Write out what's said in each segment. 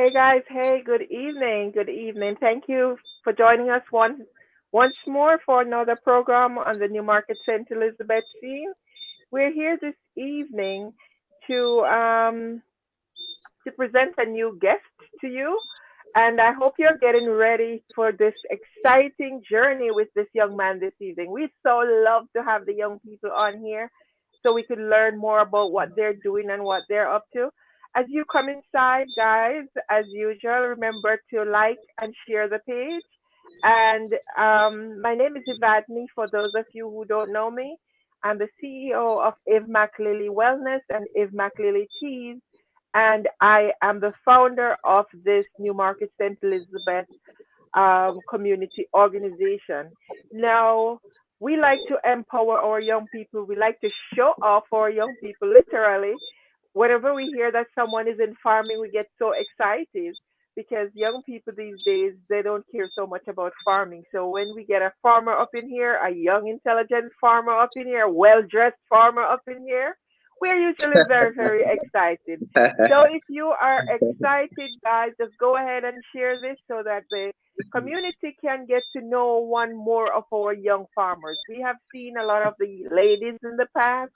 Hey guys, hey, good evening, good evening. Thank you for joining us once more for another program on the Newmarket St. Elizabeth scene. We're here this evening to um, to present a new guest to you, and I hope you're getting ready for this exciting journey with this young man this evening. We so love to have the young people on here so we could learn more about what they're doing and what they're up to. As you come inside, guys, as usual, remember to like and share the page. And my name is Evadne, for those of you who don't know me. I'm the CEO of Eve Lily Wellness and Eve Lily Teas, and I am the founder of this Newmarket St. Elizabeth community organization. Now, we like to empower our young people. We like to show off our young people, literally. Whenever we hear that someone is in farming, we get so excited because young people these days, they don't care so much about farming. So when we get a farmer up in here, a young, intelligent farmer up in here, a well-dressed farmer up in here, we're usually very, very excited. So if you are excited, guys, just go ahead and share this so that the community can get to know one more of our young farmers. We have seen a lot of the ladies in the past,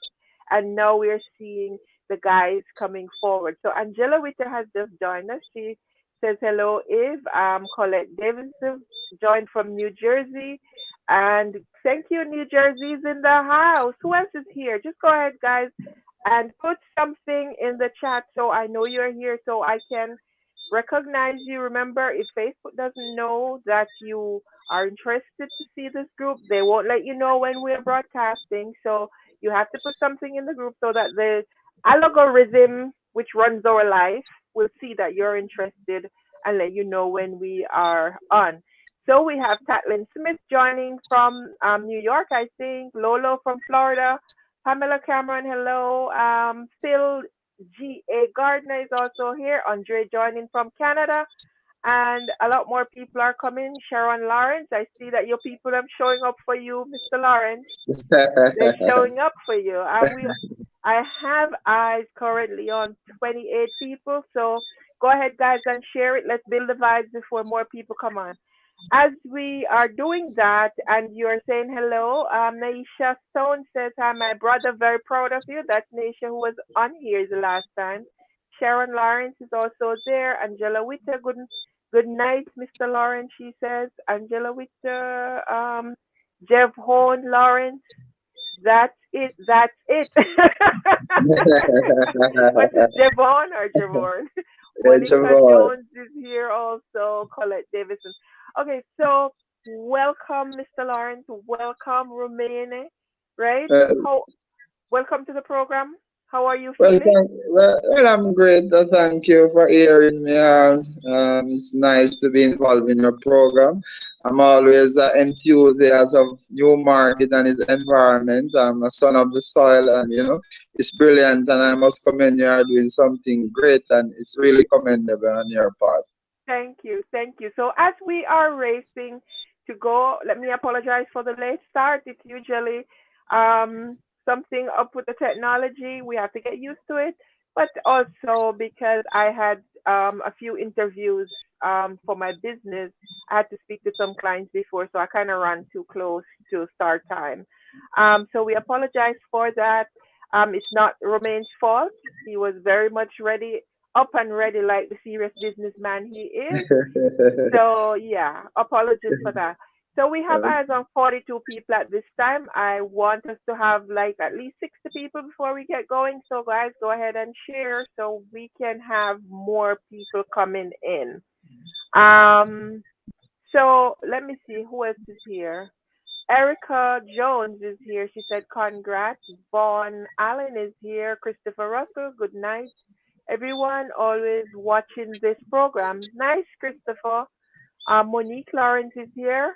and now we're seeing the guys coming forward. So Angela Witter has just joined us. She says hello, Eve. Colette Davis joined from New Jersey. And thank you, New Jersey's in the house. Who else is here? Just go ahead, guys, and put something in the chat so I know you're here so I can recognize you. Remember, if Facebook doesn't know that you are interested to see this group, they won't let you know when we're broadcasting. So you have to put something in the group so that the algorithm, which runs our life, will see that you're interested and let you know when we are on. So we have Tatlin Smith joining from New York, I think. Lolo from Florida. Pamela Cameron, hello. Phil G.A. Gardner is also here. Andre joining from Canada. And a lot more people are coming. Sharon Lawrence, I see that your people are showing up for you, Mr. Lawrence. They're showing up for you. I have eyes currently on 28 people. So go ahead, guys, and share it. Let's build the vibes before more people come on. As we are doing that and you're saying hello, Naisha Stone says, hi, my brother, very proud of you. That's Naisha who was on here the last time. Sharon Lawrence is also there. Angela Witter, good night, Mr. Lawrence, she says. Angela Witter, Jeff Horn Lawrence, that's it, that's it. What is Javon or Javon? Monica Introvert. Jones is here also. Colette Davison. Okay, so welcome, Mr. Lawrence. Welcome, Romane. Right? Uh, How? Welcome to the program. How are you well, feeling? I'm great. Thank you for hearing me. It's nice to be involved in your program. I'm always an enthusiast of new market and its environment. I'm a son of the soil, and it's brilliant. And I must commend you are doing something great, and it's really commendable on your part. Thank you, thank you. So as we are racing to go, let me apologize for the late start. It's usually something up with the technology. We have to get used to it, but also because I had a few interviews for my business, I had to speak to some clients before, so I kind of ran too close to start time. So we apologize for that. It's not Romain's fault. He was very much ready, up and ready like the serious businessman he is. So yeah, apologies for that. So we have eyes on 42 people at this time. I want us to have like at least 60 people before we get going. So guys, go ahead and share so we can have more people coming in. Um, so let me see who else is here. Erica Jones is here. She said, congrats. Vaughn Allen is here. Christopher Russell, good night. Everyone always watching this program. Nice, Christopher. Monique Lawrence is here.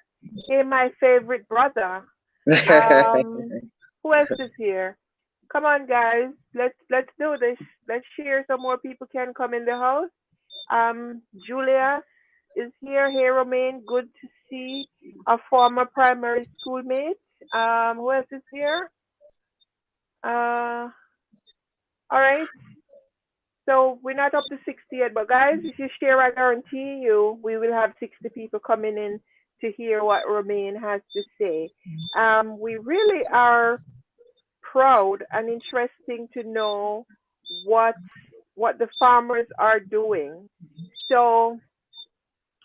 Hey, my favorite brother. Who else is here? Come on, guys. Let's do this. Let's share so more people can come in the house. Julia is here. Hey, Romaine. Good to see a former primary schoolmate. Who else is here? Uh, all right. So we're not up to 60 yet, but guys, if you share, I guarantee you we will have 60 people coming in to hear what Romain has to say. We really are proud and interesting to know what what the farmers are doing. So,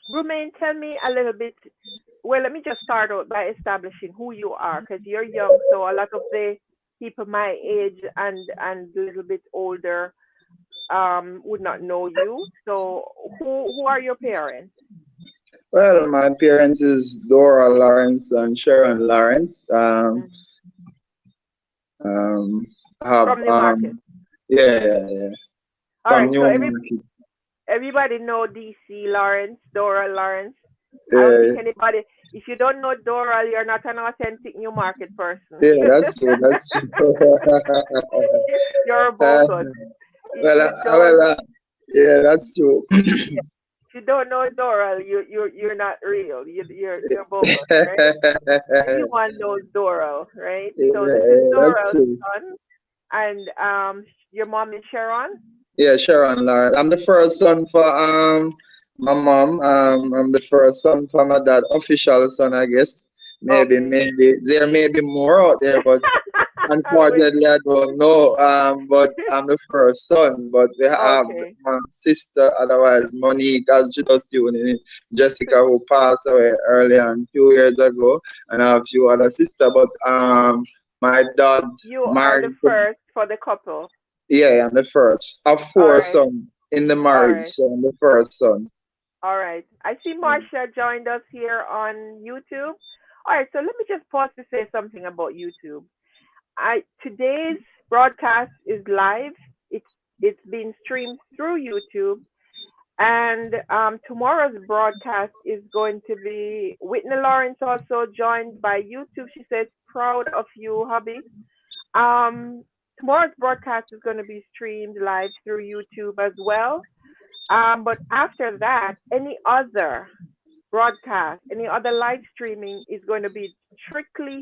Romain, tell me a little bit. Well, let me just start out by establishing who you are, because you're young. So a lot of the people my age and a little bit older would not know you. So who are your parents? Well, my parents is Dora Lawrence and Sharon Lawrence. Mm. Um, have From Newmarket. yeah, All from right. So Newmarket. everybody know DC Lawrence, Dora Lawrence. I don't think Yeah, anybody. If you don't know Dora, you're not an authentic Newmarket person. yeah, that's true. That's true. You're uh, bogus. If well, you uh, well, don't, uh, yeah, that's true. yeah, if you don't know Dora, you're not real. You're bogus, right? Everyone knows Dora, right? So this is Yeah, that's Dora's true. son, and your mom is Sharon. Yeah, Sharon Lawrence. I'm the first son for my mom. I'm the first son for my dad, official son, I guess. Okay. Maybe there may be more out there, but Wait, unfortunately I don't know. But I'm the first son. But we have okay. my sister, otherwise Monique, as she just tuned in, Jessica, who passed away earlier a few years ago, and I have a few other sisters. But my dad You are the married. first for the couple. Yeah, I'm the first of All four right. sons in the All marriage, right. so I'm the first son. All right. I see Marcia joined us here on YouTube. All right. So let me just pause to say something about YouTube. Today's broadcast is live. It's it's being streamed through YouTube, and tomorrow's broadcast is going to be Whitney Lawrence also joined by YouTube. She says, "Proud of you, hubby." Um, Tomorrow's broadcast is going to be streamed live through YouTube as well. But after that, any other broadcast, any other live streaming is going to be strictly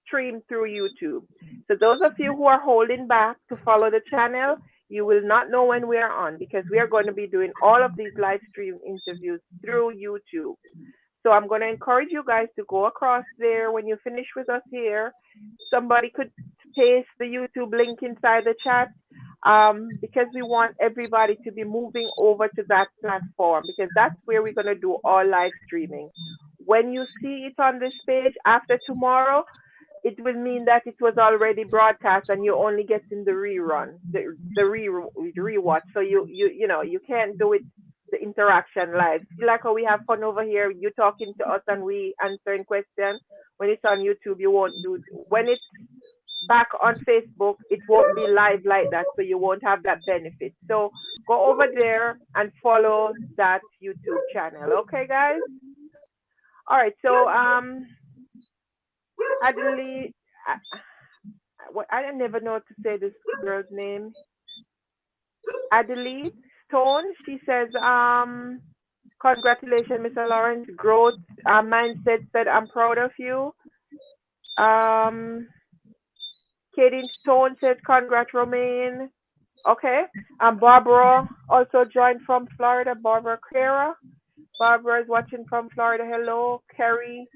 streamed through YouTube. So those of you who are holding back to follow the channel, you will not know when we are on because we are going to be doing all of these live stream interviews through YouTube. So I'm going to encourage you guys to go across there when you finish with us here. Somebody could paste the YouTube link inside the chat because we want everybody to be moving over to that platform because that's where we're going to do all live streaming. When you see it on this page after tomorrow, it will mean that it was already broadcast and you're only getting the rerun, rewatch. So you can't do it the interaction live. See, like how we have fun over here, you talking to us and we answering questions. When it's on YouTube, you won't do. When it's back on Facebook, it won't be live like that, so you won't have that benefit. So go over there and follow that YouTube channel. Okay, guys. All right. So Adelaide, I never know to say this girl's name. Adelaide Stone. She says, congratulations, Mr. Lawrence. Growth mindset said, I'm proud of you. Katie Stone says, congrats, Romain. Okay. Barbara also joined from Florida. Barbara Clara. Barbara is watching from Florida. Hello. Kerry.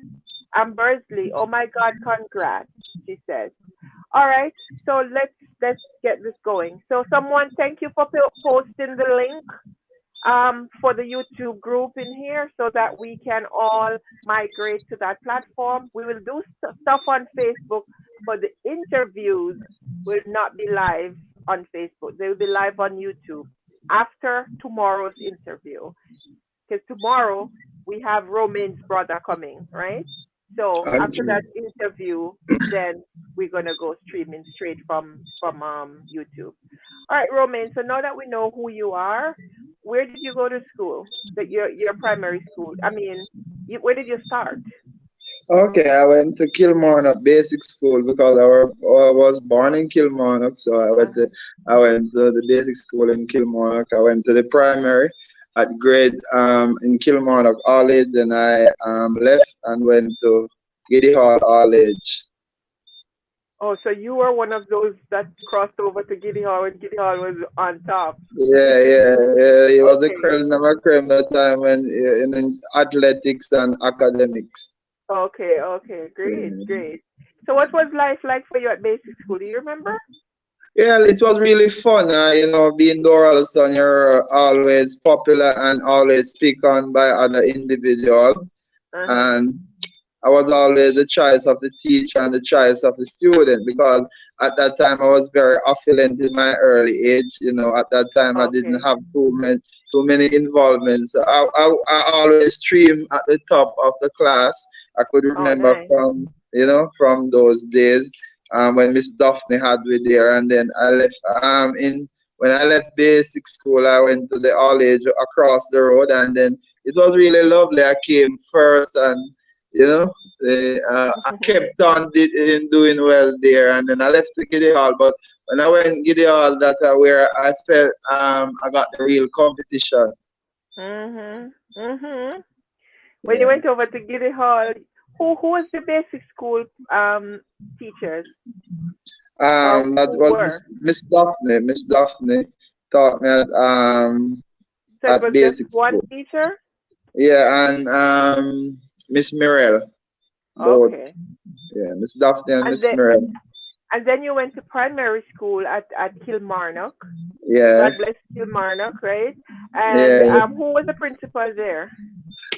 Bursley. Oh my God, congrats, she says. All right. So let's get this going. So someone, thank you for posting the link for the YouTube group in here so that we can all migrate to that platform. We will do stuff on Facebook, but the interviews will not be live on Facebook. They will be live on YouTube after tomorrow's interview. Because tomorrow we have Romain's brother coming, right? So after Okay. that interview, then we're gonna go streaming straight from YouTube. All right, Romain. So now that we know who you are, where did you go to school? That your primary school. I mean, where did you start? Okay, I went to Kilmarnock Basic School because I was born in Kilmarnock, so Uh-huh. I went to the basic school in Kilmarnock. I went to the primary at grade in Kilmarnock College, then I left and went to Giddy Hall College. Oh, so you were one of those that crossed over to Giddy Hall when Giddy Hall was on top. Yeah. He was a Okay. creme de la creme that time when in athletics and academics. Okay, okay, great, Yeah. great. So what was life like for you at basic school? Do you remember? Yeah, it was really fun. Being Doralson, you're always popular and always picked on by other individual. Uh-huh. And I was always the choice of the teacher and the choice of the student because at that time I was very affluent in my early age. At that time I didn't Okay. have too many involvements. So I always streamed at the top of the class. I could Oh, remember nice. from those days when Miss Daphne had me there, and then I left in when I left basic school. I went to the all age across the road, and then it was really lovely. I came first, and you know, I kept on doing well there, and then I left to Giddy Hall. But when I went Giddy Hall, where I felt I got the real competition. Mhm. Mhm. When you Yeah. went over to Giddy Hall, who was the basic school teachers, or That who was were? Miss Daphne. Miss Daphne taught me So it at was just basic one school. teacher? Yeah, and Miss Mirel, both. Okay. Yeah, Miss Daphne and And Miss then Mirel. and then you went to primary school at Kilmarnock. Yeah, God bless Kilmarnock, right? And yeah. who was the principal there?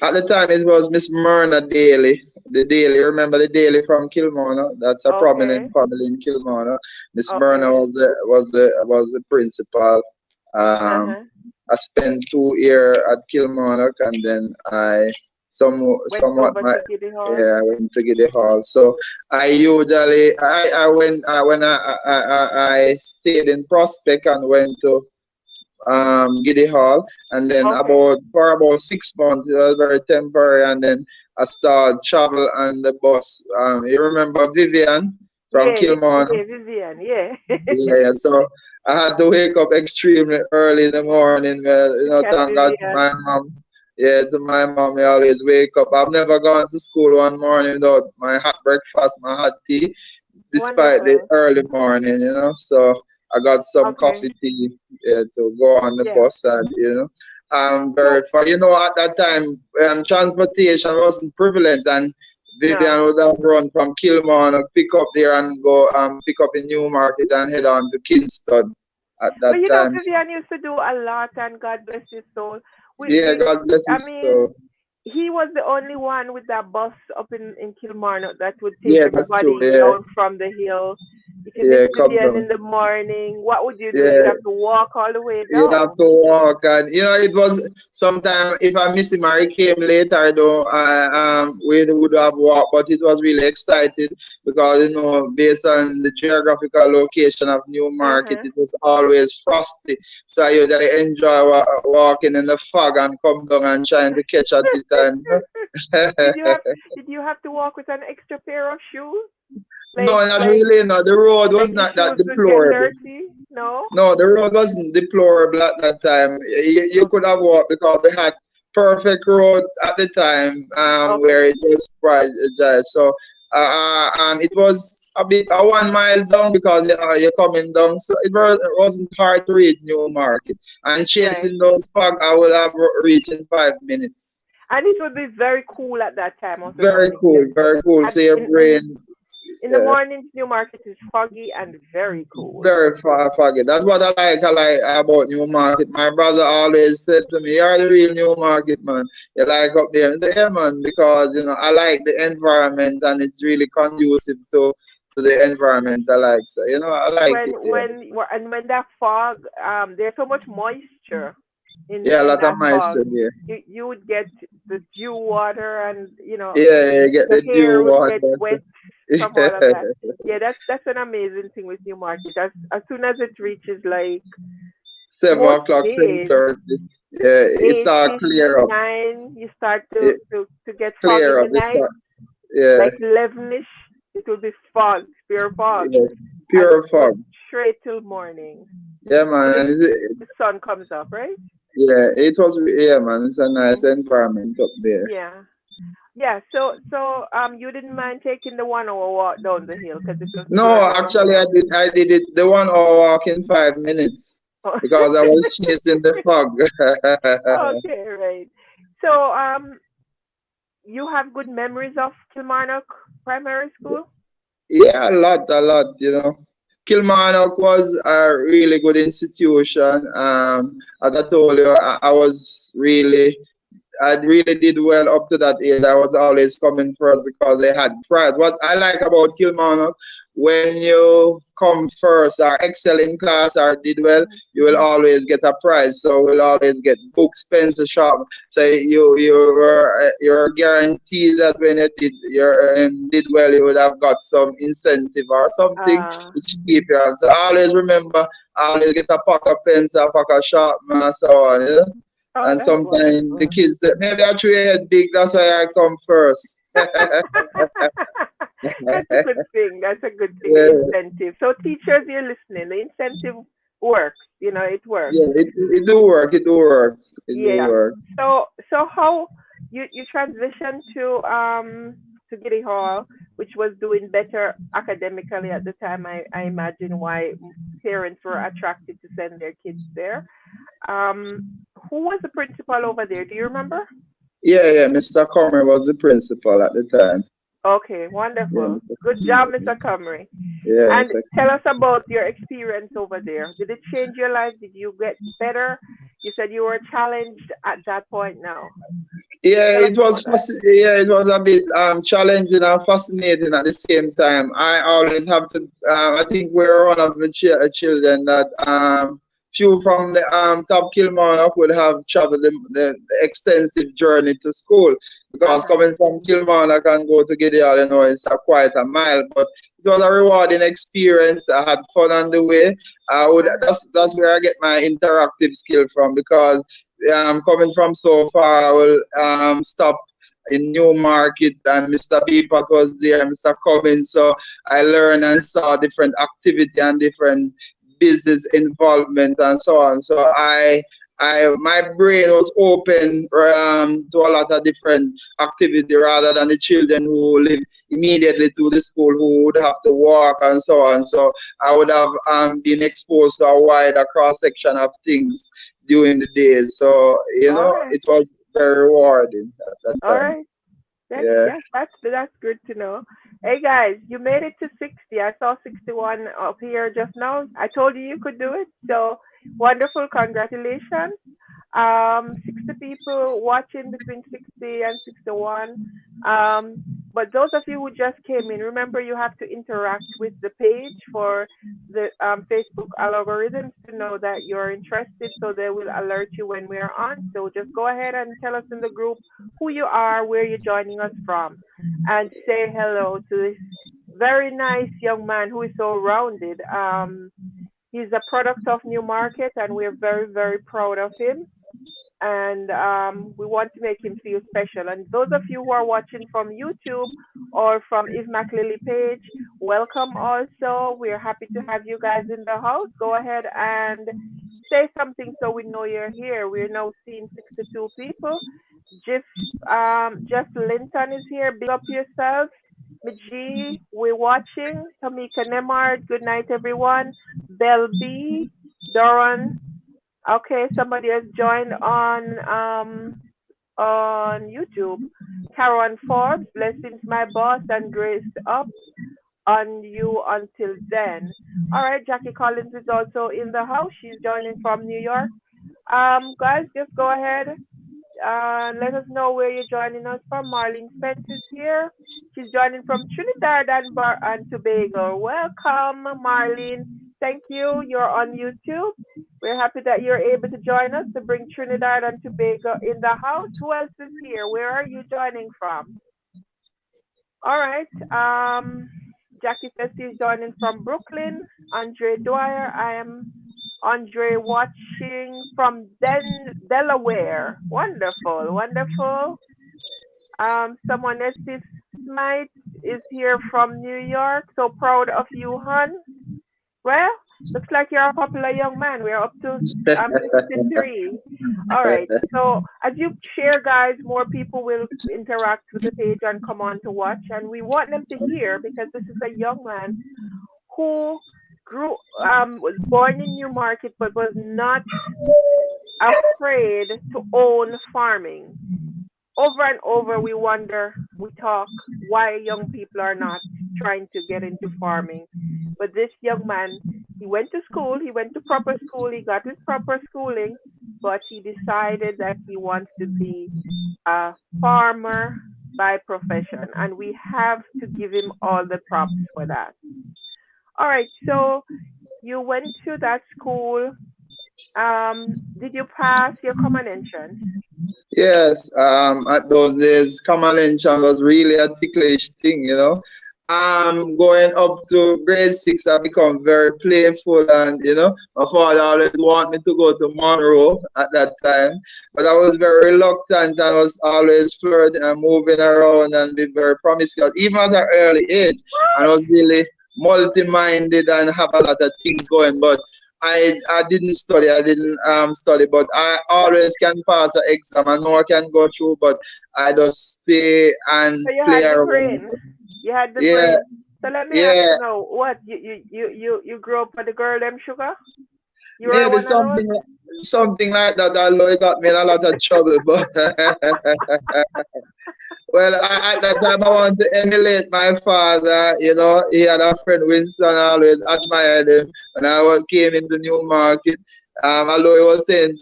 At the time, it was Miss Myrna Daly. The Daly, remember the Daly from Kilmarnock? That's a prominent Okay. family in Kilmarnock. Miss Myrna Okay. was the principal. Um, Uh-huh. I spent 2 years at Kilmarnock, and then I Went somewhat over my to Giddy Hall. yeah, I went to Giddy Hall. So I usually I when I stayed in Prospect and went to Giddy Hall, and then Okay. for about 6 months it was very temporary, and then I started travel on the bus. You remember Vivian from Yeah, Kilmarnock? yeah, Vivian, yeah. Yeah, so I had to wake up extremely early in the morning. Well, To catch thank God to my Vivian. mom. Yeah, to my mom, I always wake up. I've never gone to school one morning without my hot breakfast, my hot tea, despite the Wonderful. early morning. So I got some Okay. coffee tea to go on the Yeah. bus, and I'm very So far. At that time, transportation wasn't prevalent, and no. Vivian would have run from Kilmarnock, pick up there, and go pick up in Newmarket and head on to Kingston at that But time. So, Vivian used to do a lot, and God bless his soul. yeah, We God bless I his mean, soul. he was the only one with that bus up in Kilmarnock that would take Yeah, that's true. everybody Yeah, down from the hill. If you miss yeah, come Vivian in down. the morning, what would you do? You'd Yeah, have to walk all the way you have down. to walk, and it was sometime if I miss him or he came later though, we would have walked, but it was really excited because based on the geographical location of Newmarket, Uh-huh. it was always frosty, so I usually enjoy walking in the fog and come down and trying to catch at it, and Did you have did you have to walk with an extra pair of shoes? no, Like not like really. No, the road was like the not that shoes would get deplorable. dirty? No? No, the road wasn't deplorable at that time. You could have Okay. walked because we had perfect road at the time, where Okay. it was quite dry. So it was a bit a 1 mile down because you're coming down. So it wasn't hard to reach Newmarket. And Right. chasing those fog, I would have reached in 5 minutes. And it would be very cool at that time also Very coming cool, here. very cool. At So your brain, in the yeah. mornings Newmarket is foggy and very cool. Very far forget. That's what I like. I like about Newmarket. My brother always said to me, "You're the real Newmarket man. You like up there." I say, "Yeah, man," because I like the environment and it's really conducive to the environment I like. So I like it there. When that fog, there's so much moisture Yeah, a in lot of that fog. moisture there. You would get the dew water, and Yeah, you get the the dew hair would water. get So. wet from all of that. Yeah, that's an amazing thing with Newmarket. As soon as it reaches like most $7 o'clock, seven days, thirty. Yeah, it's eight all clear fifty up. nine, you start It to get fog in clear the up. night, Yeah, like 11ish. It will be fog, pure fog, yeah, and it pure goes fog. straight till morning Yeah, till man. the sun comes up, right? Yeah, it was. Yeah, man. It's a nice environment up there. Yeah. Yeah. So you didn't mind taking the 1 hour walk down the hill because it was No, further actually, uphill. I did it the 1 hour walk in 5 minutes Oh. because I was chasing the fog. Okay, right. So you have good memories of Kilmarnock Primary School? Yeah, a lot, you know. Kilmarnock was a really good institution. As I told you, I really did well up to that age. I was always coming first because they had prize. What I like about Kilmarnock, when you come first or excel in class or did well, Mhm. you will always get a prize. So we'll always get books, pencil, sharp. So you're guaranteed that when you did well, you would have got some incentive or something Uh, which keep you on. So always remember, always get a pack of pencil, a pack of sharp, and so on. You know? oh, And that's sometimes the wonderful. kids say, maybe I should head big, that's why I come first. That's a good thing. That's a good thing. The Yeah, incentive. So teachers, you're listening. The incentive works. It works. yeah, it do work, it do work, it do Yeah. work. So how you transitioned to Giddy Hall, which was doing better academically at the time. I imagine why parents were attracted to send their kids there. Um, who was the principal over there? Do you remember? Yeah, Mr. Comer was the principal at the time. Okay, Yeah, wonderful. Mr. Good job, Mr. Comrie. Yeah, And Mr. tell us about your experience over there. Did it change your life? Did you get better? You said you were challenged at that point now. Yeah, Tell us about that. it was a bit challenging and fascinating at the same time. I always have to. I think we're one of the children that few from the top Kilmarnock would have traveled the extensive journey to school because Uh-huh. coming from Kilmarnock and go to Gideon, you know, it's quite a mile. But it was a rewarding experience. I had fun on the way. Uh-huh. That's where I get my interactive skill from because coming from so far, I will stop in Newmarket and Mr. Beepot was there, Mr. Cummins. So I learned and saw different activity and different business involvement and so on. So my brain was open to a lot of different activity rather than the children who live immediately to the school who would have to walk and so on. So I would have been exposed to a wider cross section of things during the days. So, you All know, right. it was very rewarding at that All time. right. Yeah. That's good to know. Hey guys, you made it to 60. I saw 61 up here just now. I told you you could do it. So wonderful. Congratulations. 60 people watching between 60 and 61. But those of you who just came in, remember you have to interact with the page for the Facebook algorithms to know that you're interested, so they will alert you when we're on. So just go ahead and tell us in the group who you are, where you're joining us from, and say hello to this very nice young man who is so rounded. He's a product of Newmarket, and we're very, very proud of him. And we want to make him feel special. And those of you who are watching from YouTube or from Eve McLily page, welcome also. We're happy to have you guys in the house. Go ahead and say something so we know you're here. We're now seeing 62 people. Jeff, Jeff Linton is here. Big up yourself. Miji, we're watching. Tamika Nemard, good night, everyone. Bell B, Doran, okay, somebody has joined on YouTube. Karen Forbes, blessings, my boss, and grace up on you until then. All right, Jackie Collins is also in the house. She's joining from New York. Guys, just go ahead. Let us know where you're joining us from. Marlene Spence is here. She's joining from Trinidad and Tobago. Welcome, Marlene. Thank you. You're on YouTube. We're happy that you're able to join us to bring Trinidad and Tobago in the house. Who else is here? Where are you joining from? All right. Jackie says she's joining from Brooklyn. Andre Dwyer. I am Andre watching from Delaware. Wonderful, wonderful. Someone else Smite is here from New York. So proud of you, hon. Well, Looks like you're a popular young man. We're up to 63. All right. So as you share, guys, more people will interact with the page and come on to watch. And we want them to hear because this is a young man who grew was born in Newmarket but was not afraid to own farming. Over and over, we wonder, we talk, why young people are not trying to get into farming. But this young man, he went to school, he went to proper school, he got his proper schooling, but he decided that he wants to be a farmer by profession. And we have to give him all the props for that. All right, so you went to that school. Did you pass your common entrance? Yes, at those days, common entrance was really a ticklish thing, you know. Going up to grade 6, I become very playful, and my father always wanted me to go to Monroe at that time, but I was very reluctant and was always flirting and moving around and be very promiscuous, even at an early age. And I was really multi-minded and have a lot of things going, but I didn't study. I didn't study, but I always can pass an exam. I know I can go through, but I just stay and So you play had the around. brain. You had the Yeah, brain. So let me ask yeah, you now, what you grew up with the girl them sugar? You were maybe one of those? something like that. Although it got me in a lot of trouble, but well, at that time I want to emulate my father. He had a friend Winston. I always admired him when came into Newmarket. Although he was saying,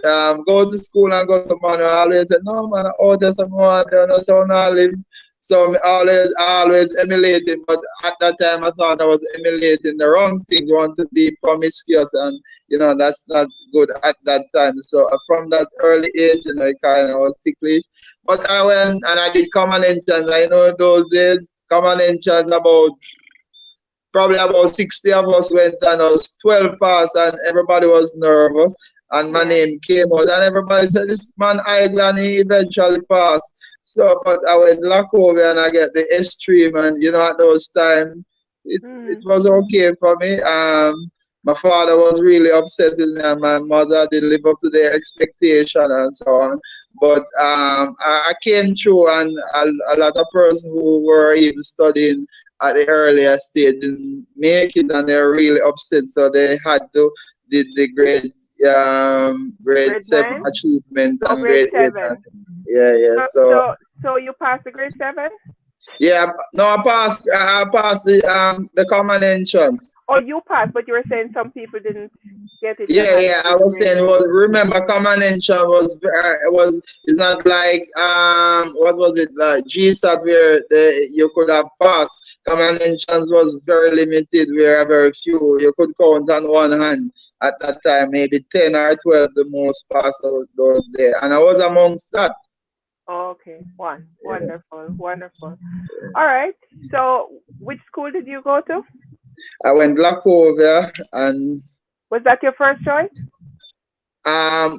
go to school and go to man, I always said, no man, I order someone, so I live. So I always emulate him, but at that time I thought I was emulating the wrong thing. You want to be promiscuous, and that's not good at that time. So from that early age, it kind of was ticklish. But I went and I did common entrance. I know those days common entrance probably about 60 of us went, and I was 12 pass, and everybody was nervous. And my Yeah. name came out, and everybody said, "This man idle," and he eventually passed. So, but I went Lacovia and I get the extreme, and at those times, it Mm. was okay for me. My father was really upset with me, and my mother didn't live up to their expectation and so on. But I came through, and a lot of persons who were even studying at the earlier stage didn't make it, and they're really upset. So they had to did the grade Grade 7 9? achievement No, and grade grade 8. 7. Yeah, yeah. So So so so you passed the grade 7? yeah, no, I passed the common entrance. Or you passed, but you were saying some people didn't get it and Yeah, had to yeah. do I the was grade saying, 8. well, remember, common entrance it's not like what was it like GSAT where you could have passed. Common entrance was very limited, where very few you could count on one hand at that time, maybe 10 or 12 the most pass of those there, and I was amongst that. Okay, Yeah. wonderful, wonderful. All right. So which school did you go to? I went Lacovia and Was that your first choice?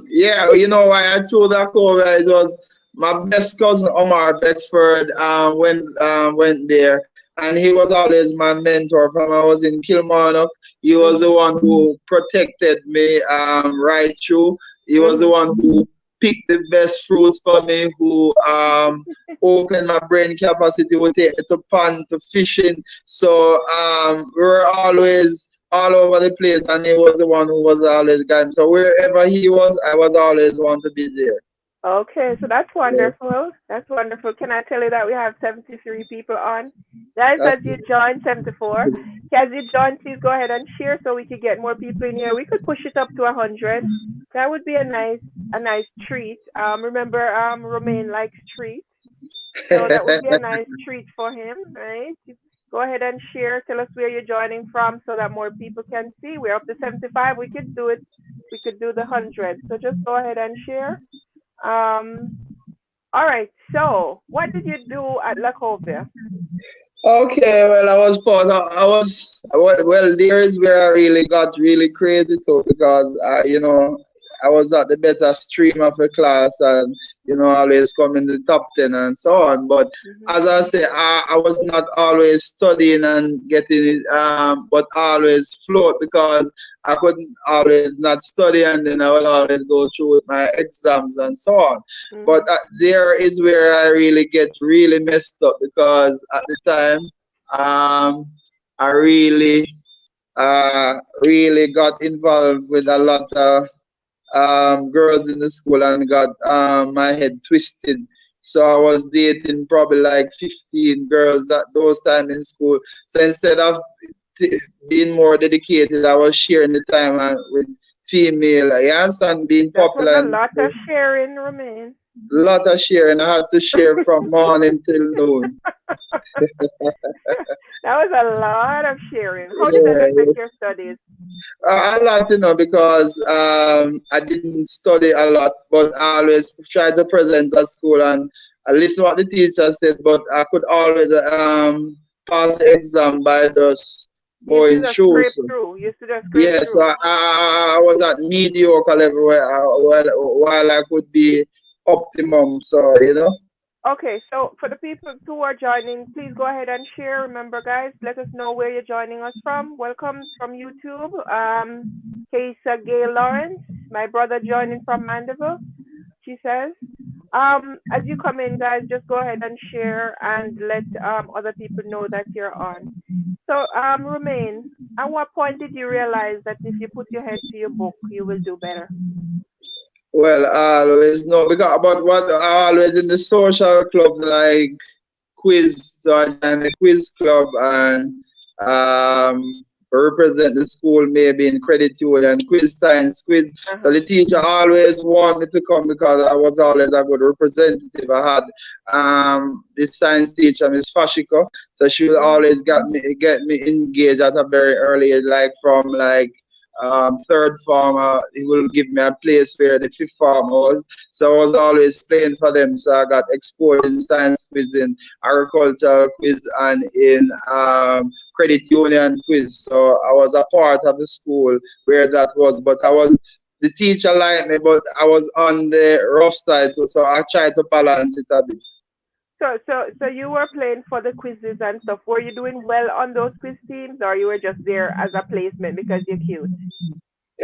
yeah, why I chose Lacovia? It was my best cousin Omar Beckford went there, and he was always my mentor from I was in Kilmarnock. He was the Mhm. one who protected me right through. He was the Mhm. one who picked the best fruits for me, who opened my brain capacity, would take me to pond, to fishing. So we were always all over the place, and he was the one who was always guiding. So wherever he was, I was always want to be there. Okay, so that's Yeah, wonderful. That's wonderful. Can I tell you that we have 73 people on? Guys, as that's you join 74, as you join, please go ahead and share so we could get more people in here. We could push it up to 100. That would be a nice treat. Remember, Romain likes treats. So that would be a nice treat for him, right? Go ahead and share. Tell us where you're joining from so that more people can see. We're up to 75. We could do it. We could do the 100. So just go ahead and share. Um, all right. So what did you do at Lacovia? Okay, well, well, there is where I really got really crazy too, because, I was at the better stream of the class, and, always come in the top 10 and so on. But as I say, I was not always studying and getting it, but always float because I couldn't always not study, and then I will always go through with my exams and so on. But there is where I really get really messed up because at the time, I really got involved with a lot of girls in the school and got my head twisted. So I was dating probably like 15 girls at those time in school. So instead of being more dedicated, I was sharing the time with female, yes, and being That was popular a in the lot school. of sharing, Romain. Lot of sharing. I had to share from morning till noon. That was a lot of sharing. How did that affect Yeah, your studies? a lot, because I didn't study a lot, but I always tried to present at school and I listen what the teacher said, but I could always pass the exam by just You used to going just through. scrape So, through. You used to just scrape yeah, so through. I was at mediocre level while I could be optimum. So. Okay, so for the people who are joining, please go ahead and share. Remember, guys, let us know where you're joining us from. Welcome from YouTube. Kesa Gay Lawrence, my brother joining from Mandeville. She says, as you come in, guys, just go ahead and share and let other people know that you're on. So, Romain, at what point did you realize that if you put your head to your book, you will do better? Well, I always know because about what I always in the social clubs like quiz. So I joined the quiz club and represent the school maybe in credit union, quiz science, quiz. So the teacher always wanted me to come because I was always a good representative. I had this science teacher, Miss Fashiko. So she would always get me engaged at a very early age, like from like third form, he will give me a place where the fifth form was. So I was always playing for them. So I got exposed in science quiz, in agricultural quiz, and in credit union quiz. So I was a part of the school where that was. But the teacher liked me, but I was on the rough side too. So I tried to balance it a bit. So you were playing for the quizzes and stuff. Were you doing well on those quiz teams, or you were just there as a placement because you're cute?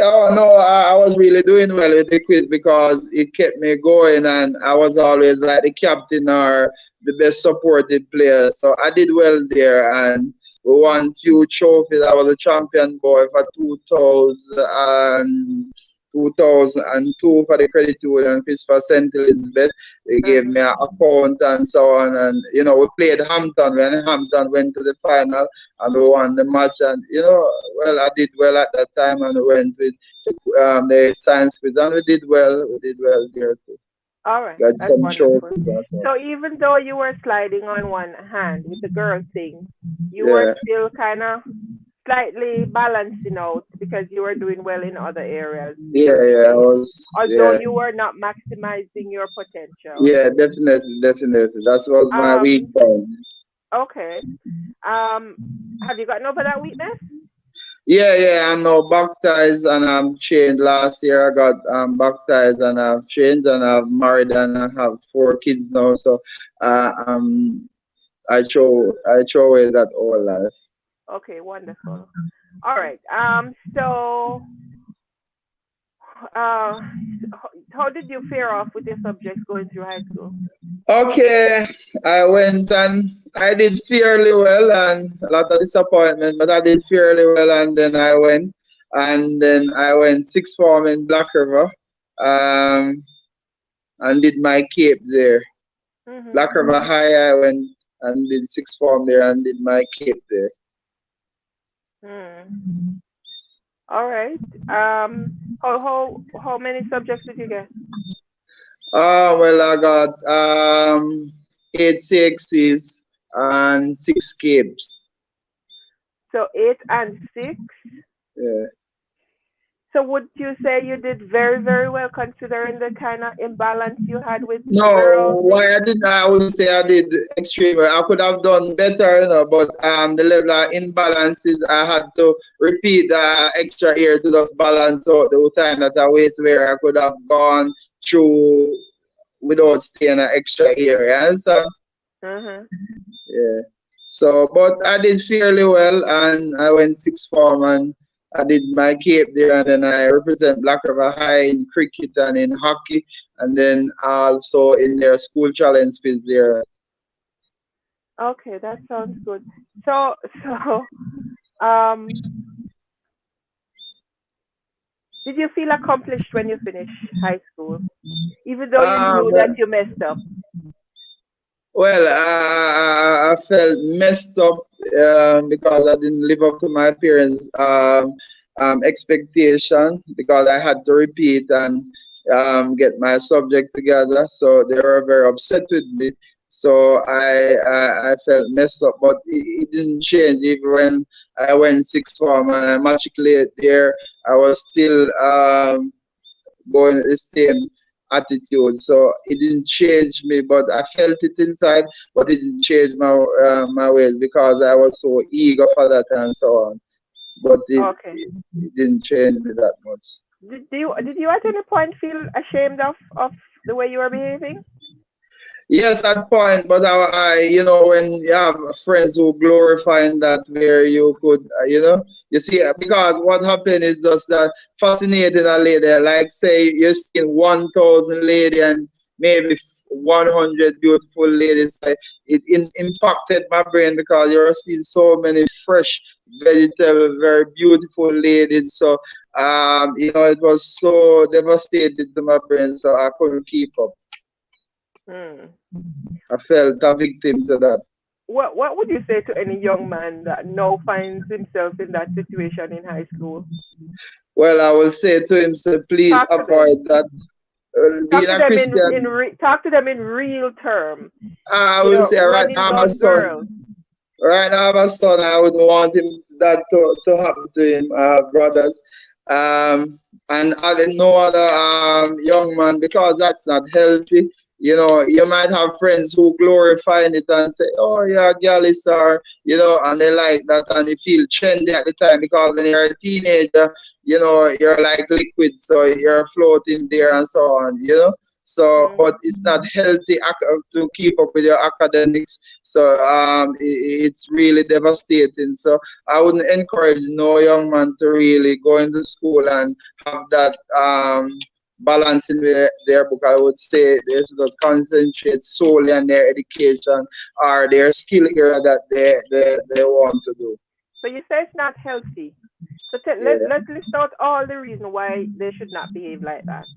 Oh no, I was really doing well with the quiz because it kept me going, and I was always like the captain or the best supported player. So I did well there, and we won few trophies. I was a champion boy for 2002 for the credit union quiz for St. Elizabeth. They gave me an account and so on, and we played Hampton. When Hampton went to the final and we won the match, and well, I did well at that time, and we went with the science quiz, and we did well. We did well there too. All right, Got that's some wonderful. trophies and so on. So even though you were sliding on one hand with the girl thing, you were Yeah, still kind of slightly balancing out because you were doing well in other areas, yeah, so to yeah. I say. was, Although yeah, you were not maximizing your potential. yeah, definitely, definitely. That was my weak Um, point. okay. Have you gotten over that weakness? Yeah, yeah, I'm now baptized and I'm chained. Last year I got baptized and I've changed and I've married and I have 4 kids now. So I throw away that old life. Okay, wonderful. All right. So, uh, how did you fare off with your subjects going through high school? Okay, I went and I did fairly well and a lot of disappointment, but I did fairly well and then I went sixth form in Black River, um, and did my cape there. Mm-hmm. Black River High, I went and did sixth form there and did my cape there. Hmm. All right. How many subjects did you get? Well, I got 8 CXCs and 6 capes. So 8 and 6. Yeah. So would you say you did very, very well considering the kind of imbalance you had with the No, girl why thing? I didn't, I wouldn't say I did extremely. I could have done better, but the level of imbalances, I had to repeat the extra year to just balance out the time that I waste where I could have gone through without staying an extra area. So Uh-huh. yeah. So, but I did fairly well, and I went sixth form, and I did my cape there, and then I represent Black River High in cricket and in hockey, and then also in their school challenge field there. Okay, that sounds good. So, so, um, did you feel accomplished when you finished high school, even though you knew that Well, you messed up? well, I felt messed up because I didn't live up to my parents' expectation because I had to repeat and get my subject together. So they were very upset with me. So I felt messed up, but it didn't change. Even when I went sixth form and I matriculated there, I was still going the same attitude. So it didn't change me, but I felt it inside, but it didn't change my ways because I was so eager for that and so on. But Okay. it didn't change me that much. Did you at any point feel ashamed of the way you were behaving? Yes, at point, but when you have friends who glorifying that, where you could, you see, because what happened is just that fascinating a lady, like say you're seeing 1,000 lady and maybe 100 beautiful ladies. It impacted my brain because you're seeing so many fresh vegetable, very beautiful ladies. So, it was so devastated to my brain, so I couldn't keep up. Hmm. I felt a victim to that. What would you say to any young man that now finds himself in that situation in high school? Well, I will say to him, say, please Talk to them. avoid that. Talk Being to a them in Christian, talk to them in real term. I You will know, say running down girls. right now, my son, I would want him that to happen to him, brothers. And no other young man because that's not healthy. You might have friends who glorify it and say, "Oh yeah, girl is and they like that and they feel trendy at the time because when you're a teenager, you're like liquid, so you're floating there and so on. So, but Mm. it's not healthy to keep up with your academics. So it's really devastating. So I wouldn't encourage no young man to really go into school and have that balance in their book. I would say they should concentrate solely on their education or their skill area that they want to do. So you say it's not healthy. So Yeah, let's list out all the reason why they should not behave like that.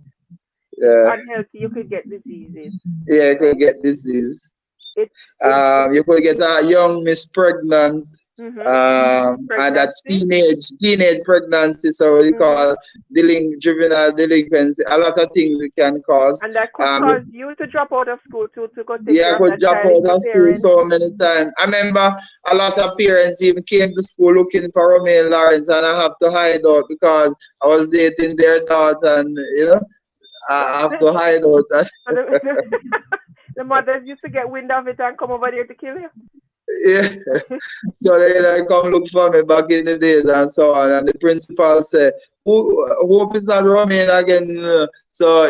It's yeah, unhealthy. You could get diseases. yeah. You could get disease. It's it's You could get a young miss pregnant, mhm. and that's Pregnancy. teenage pregnancy. So what we Mhm. call juvenile delinquency. A lot of things it can cause. And that could Um, cause you to drop out of school to go take yeah, care I of could that drop child if out your of school parents. so many times. I remember a lot of parents even came to school looking for Romian Lawrence, and I have to hide out because I was dating their daughter, and I have to hide out. So the mothers used to get wind of it and come over there to kill you. Yeah. So they like come look for me back in the days and so on. And the principal said, hope it's not Roman again. So,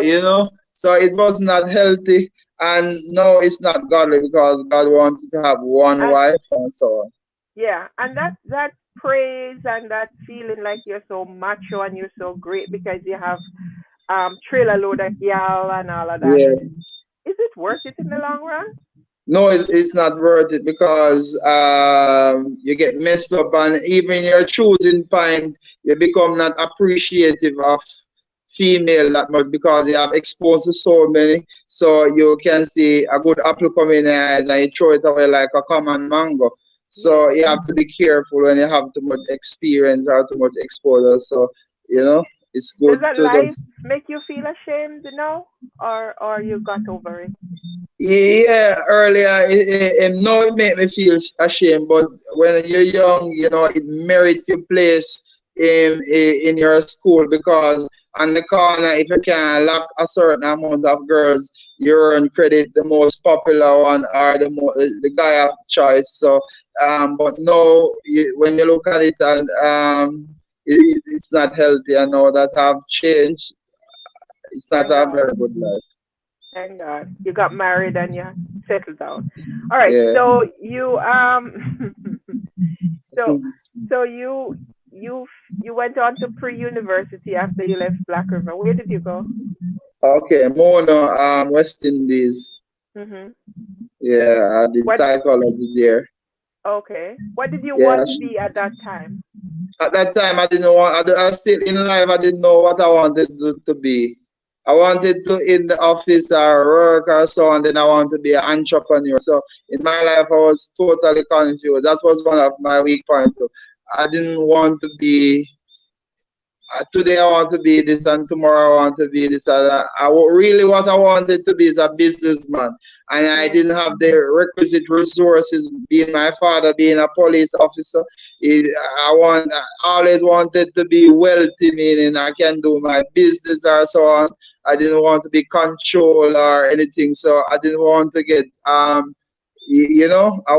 so it was not healthy. And no, it's not godly because God wanted to have one And wife and so on. yeah, and that praise and that feeling like you're so macho and you're so great because you have trailer load of gal and all of that. Yeah. Is it worth it in the long run? No, it's not worth it because you get messed up, and even your choosing point, you become not appreciative of female that much because you have exposed to so many. So you can see a good apple come in your eyes and you throw it away like a common mango. So Yeah. you have to be careful when you have too much experience or too much exposure. So it's Does good that to life just make you feel ashamed now, or you got over it? yeah, earlier, now it make me feel ashamed, but when you're young, it merits your place in your school because on the corner, if you can lock a certain amount of girls, you earn credit the most popular one or the guy of choice. So, but no, when you look at it and it's not healthy. I know that have changed. It's not a And very good life. Thank God. You got married and you settled down. All right. Yeah. So you so so you you went on to pre-university after you left Black River. Where did you go? Okay, Mono, West Indies. Mhm. Yeah, I did What? psychology there. Okay. What did you Yeah, want to be at that time? at that time, I didn't want. I still in life. I didn't know what I wanted to be. I wanted to in the office or work or so, and then I wanted to be an entrepreneur. So in my life, I was totally confused. That was one of my weak points. Too. I didn't want to be today I want to be this and tomorrow I want to be this. Really what I wanted to be is a businessman. And I Mm. didn't have the requisite resources, being my father, being a police officer. I always wanted to be wealthy, meaning I can do my business or so on. I didn't want to be controlled or anything. So I didn't want to get, I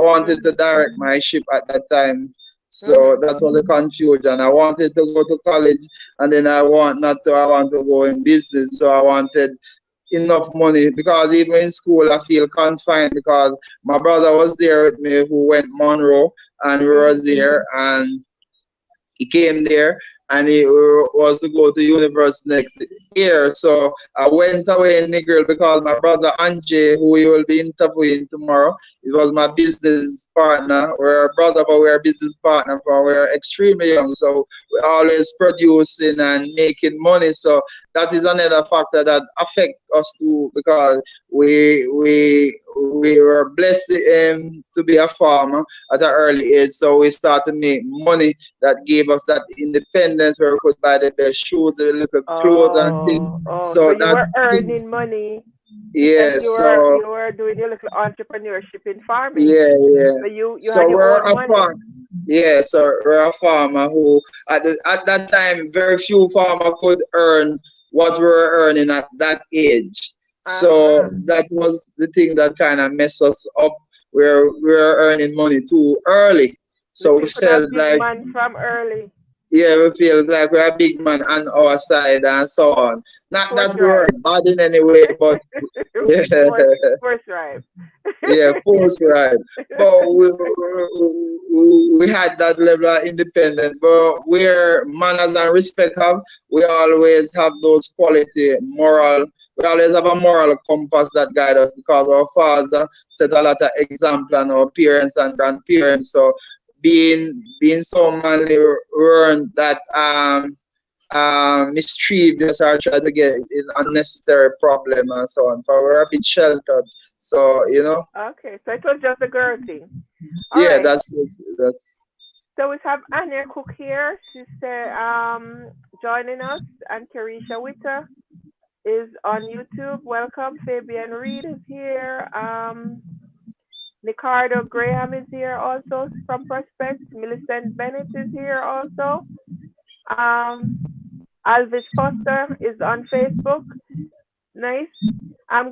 wanted to Mhm. direct my ship at that time. So Mhm. that was the confusion. I wanted to go to college and then I want to go in business. So I wanted enough money because even in school I feel confined because my brother was there with me who went Monroe and we was Mhm. there and he came there and he was to go to university next year. So I went away in Negril because my brother Anjay, who we will be interviewing tomorrow, it was my business partner. We're a brother, but we're a business partner for we're extremely young. So we're always producing and making money. So that is another factor that affect us too because we were blessed to be a farmer at an early age. So we start to make money that gave us that independence where we could buy the best shoes, the little clothes and things. Oh, oh. So So you that were earning things, money and yeah. you So were doing your little entrepreneurship in farming. yeah, yeah. So you So had your we're own a money. farm. Yeah, so we're a farmer who at that time very few farmer could earn what we were earning at that age. So Uh-huh. that was the thing that kind of messed us up where we were earning money too early. The So we people are felt big like man from early. yeah, we feel like we're a big man on our side and so on. Not Force that we were right. bad in any way, but yeah, Force right. yeah, force right. But we had that level of independence. But where manners and respect have, we always have those quality, moral. We always have a moral compass that guide us because our father set a lot of example and our parents and grandparents. So being so manly weren't that mischievous or try to get in unnecessary problem and so on. So we're a bit sheltered. So Okay, so it was just a girl thing. All yeah, right. that's it. That's So we have Anya Cook here. She's joining us, and Carisha Witter is on YouTube. Welcome. Fabian Reed is here. Ricardo Graham is here also from Prospect. Millicent Bennett is here also. Um, Alvis Foster is on Facebook. Nice.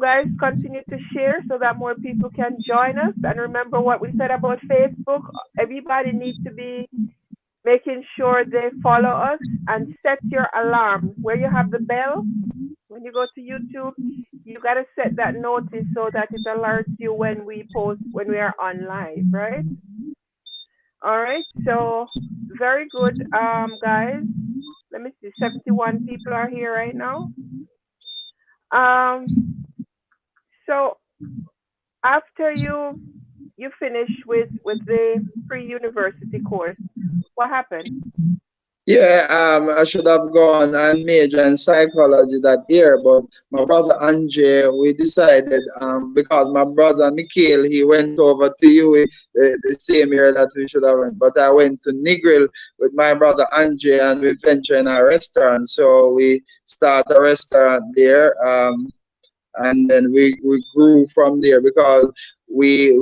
Guys, continue to share so that more people can join us. And remember what we said about Facebook. Everybody needs to be making sure they follow us and set your alarm where you have the bell. When you go to YouTube, you got to set that notice so that it alerts you when we post, when we are on live, right? All right. So, very good, guys. Let me see. 71 people are here right now. Um, so after you finish with the pre-university course, what happened? yeah. I should have gone and major in psychology that year, but my brother Andre, we decided because my brother Mikhail he went over to UA the same year that we should have went, but I went to Negril with my brother Andre and we ventured in a restaurant. So we start a restaurant there. And then we grew from there because we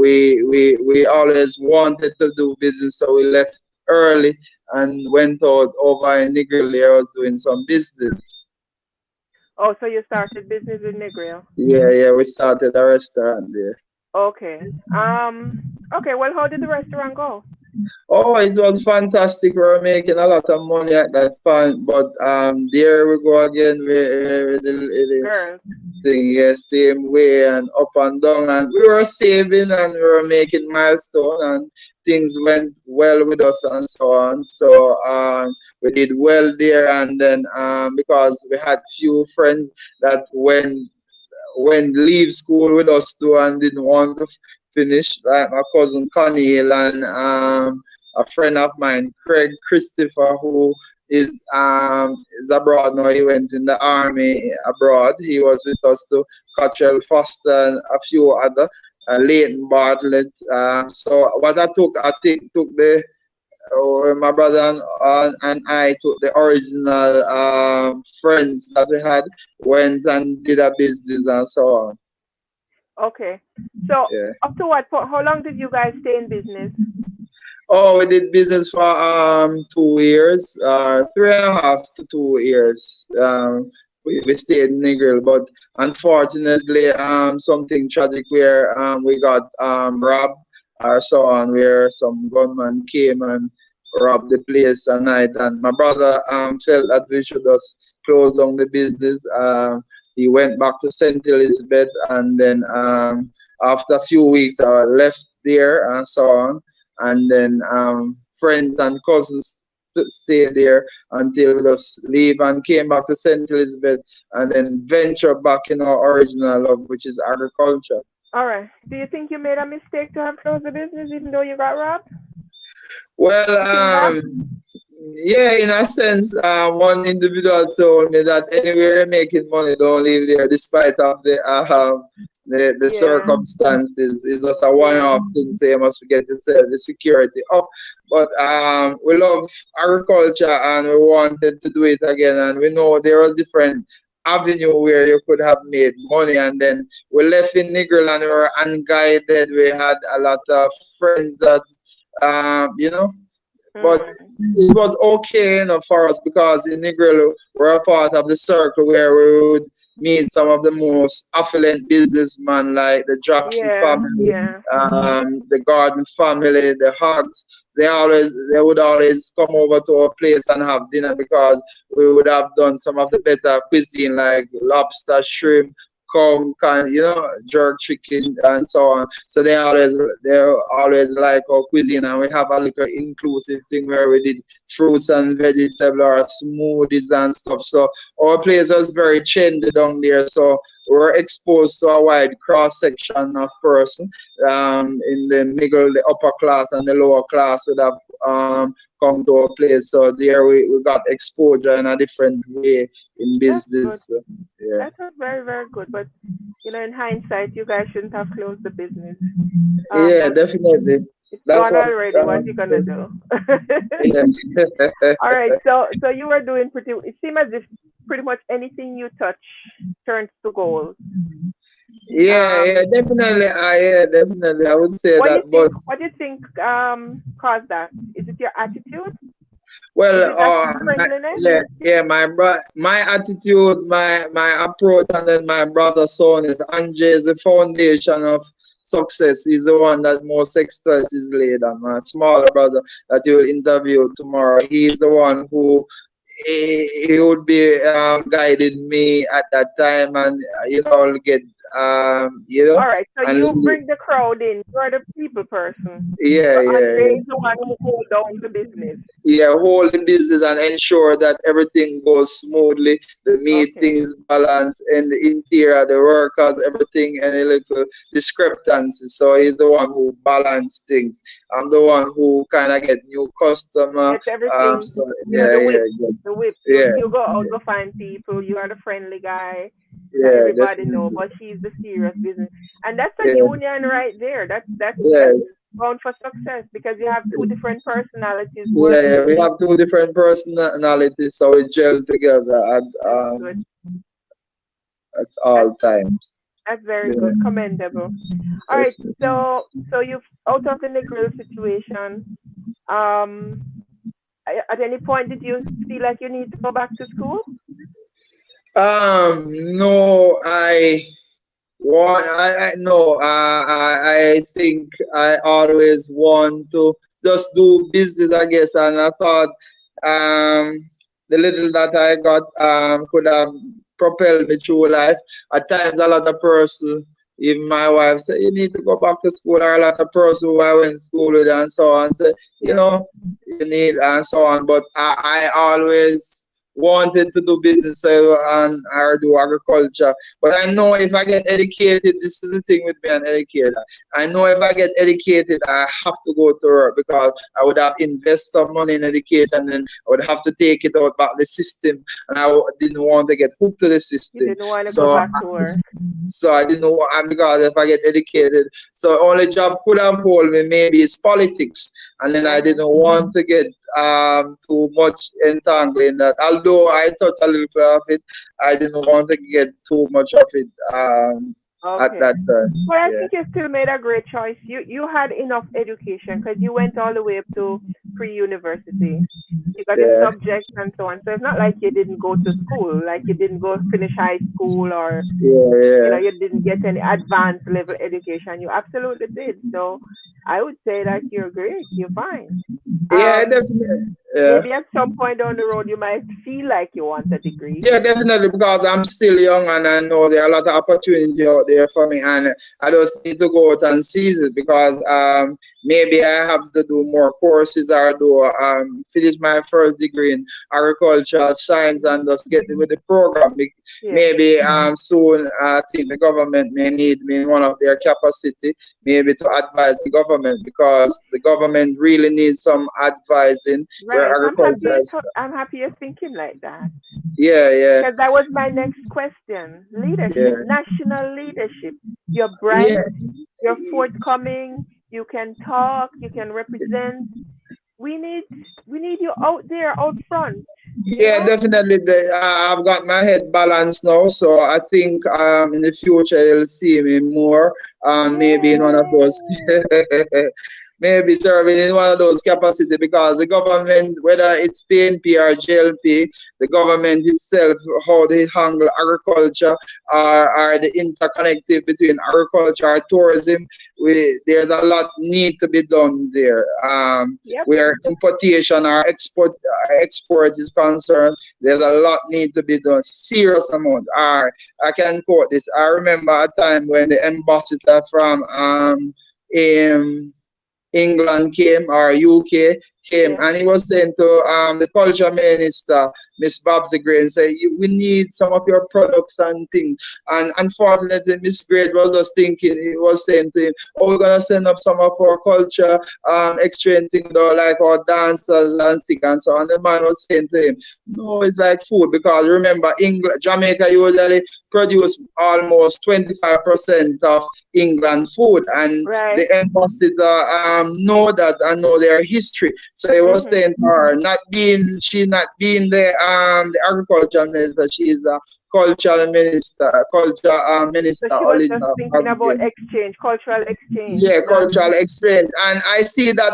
always wanted to do business, so we left early and went out over in Nigeria. I was doing some business. Oh, so you started business in Negril. Yeah, yeah, we started a restaurant there. Okay. Okay, well, how did the restaurant go? Oh, it was fantastic. We were making a lot of money at that point, but there we go again with Girls. thing. Yeah, same way and up and down. And we were saving and we were making milestone and things went well with us and so on. So we did well there. And then because we had few friends that when leave school with us too and didn't want to finish, like my cousin Connie and a friend of mine, Craig Christopher, who is abroad now. He went in the army abroad. He was with us too. Cottrell Foster and a few other, Leighton Bartlett. So what I took the my brother and I took the original friends that we had, went and did a business and so on. Okay. So Yeah. up to what? For how long did you guys stay in business? Oh, we did business for 2 years, 3.5 to 2 years. We stayed in Negril, but unfortunately, something tragic where we got robbed or so on, where some gunman came and robbed the place at night. And my brother felt that we should just close down the business. He went back to St. Elizabeth, and then after a few weeks, I left there and so on. And then friends and cousins stayed there until we just leave and came back to St. Elizabeth and then venture back in our original love, which is agriculture. All right. Do you think you made a mistake to have closed the business even though you got robbed? Well, You think that? yeah, in a sense, one individual told me that anywhere you're making money, don't leave there, despite of the Yeah. circumstances. It's just a Yeah. one-off thing, so you must get yourself the security up. But we love agriculture and we wanted to do it again, and we know there was different avenue where you could have made money, and then we left in Negril and we were unguided. We had a lot of friends that you know, but Mm. it was okay, for us because in Negril we're a part of the circle where we would meet some of the most affluent businessmen like the Jackson Yeah. family, Yeah. the Garden family, the Huggs. They would always come over to our place and have dinner because we would have done some of the better cuisine like lobster, shrimp, kind, jerk chicken and so on. So they always like our cuisine, and we have a little inclusive thing where we did fruits and vegetable or smoothies and stuff. So our place was very trendy down there. So we're exposed to a wide cross section of person. In the middle, the upper class and the lower class would have come to our place. So there we got exposure in a different way in That's good. business. Yeah. That was very, very good. But in hindsight, you guys shouldn't have closed the business. Yeah, But definitely. it's That's gone what's already. What you gonna do? yeah. All right. So you were doing pretty. It seemed as if pretty much anything you touch turns to gold. Yeah, yeah, Um, definitely. Yeah, definitely. I would say what do you that, but think? What do you think caused that? Is it your attitude? well, Is it that friendliness? my attitude, my approach, and then my brother's son is Andre is the foundation of success. He's the one that most success is laid on. My smaller brother that you will interview tomorrow, he's the one who he would be guiding me at that time, and get All right. So and you bring the crowd in. You're the people person. yeah, So yeah, Andre yeah. is the one who hold down the business. Yeah, hold the business and ensure that everything goes smoothly, the Okay. meetings balance, and the interior, the workers, everything, any little discrepancies. So he's the one who balance things. I'm the one who kind of get new customer. Get everything. So You're yeah, the yeah, whip. yeah, The whip. You yeah, you go out yeah, to find people. You are the friendly guy that yeah, everybody know, definitely. but he's the serious business. And that's a Yeah, union right there. That's yeah, bound for success because you have two different personalities yeah, working yeah. We together. have two different personalities, so we gel together That's good. at That's all times. that's very Yeah, good. Commendable. All right. yes. So you've out of the Negril situation. Um, at any point did you feel like you need to go back to school? No, no, I think I always want to just do business, I guess, and I thought the little that I got could have propelled me through life. At times, a lot of person, even my wife, say you need to go back to school. Or a lot of person who I went to school with and so on say, you Yeah. know, you need and so on. But I always wanted to do business and or do agriculture. But I know if I get educated, this is the thing with being an educator. I know if I get educated, I have to go to work because I would have invest some money in education and I would have to take it out back the system, and didn't want to get hooked to the You system. didn't want to go So, back to work. so I didn't know because if I get educated, so only job could have hold me maybe it's politics, and then I Mhm. didn't want to get too much entangled in that. Although I touched a little bit of it, I didn't want to get too much of it at Okay. that time. Well, I Yeah, think you still made a great choice. You had enough education because you went all the way up to pre-university. You got your yeah, subjects and so on. So it's not like you didn't go to school, like you didn't go finish high school, or yeah, yeah. you didn't get any advanced level education. You absolutely did. So I would say that you're great. You're fine. Yeah, Um, definitely. Yeah. Maybe at some point down the road you might feel like you want a degree. Yeah, definitely, because I'm still young and I know there are a lot of opportunity out there for me, and I just need to go out and seize it because maybe I have to do more courses or do finish my first degree in agricultural science and just get with the program. Yeah. Maybe soon I think the government may need me in one of their capacity, maybe to advise the government because the government really needs some advising where Right. agriculture is. I'm happy you're thinking like that. Yeah, yeah, Because that was my next question. Leadership, yeah. national leadership. You're bright, Yeah, you're forthcoming, you can talk, you can represent. We need we need you out there, out front, you yeah, know? definitely. I've got my head balanced now, so I think in the future you'll see me more, maybe in one of those, Yay! maybe serving in one of those capacity because the government, whether it's PNP or JLP, the government itself, how they handle agriculture, or the interconnective between agriculture and tourism, there's a lot need to be done there. Yep. Where importation or export is concerned, there's a lot need to be done. Serious amount. I can quote this. I remember a time when the ambassador from um, England came or UK came, Yeah. and he was saying to the culture minister, Miss Babsy Gray, and say, we need some of your products and things. And unfortunately, Miss Gray was just thinking, he was saying to him, oh, we're going to send up some of our culture exchange thing, though, like our dancers and things and so on. The man was saying to him, no, it's like food, because remember, England, Jamaica usually produce almost 25% of England food, and Right. the ambassador know that and know their history. So he was Mhm. saying to her, not being the agriculture minister, she is a culture So minister she was only just thinking about exchange, cultural exchange, yeah, not cultural exchange, and I see that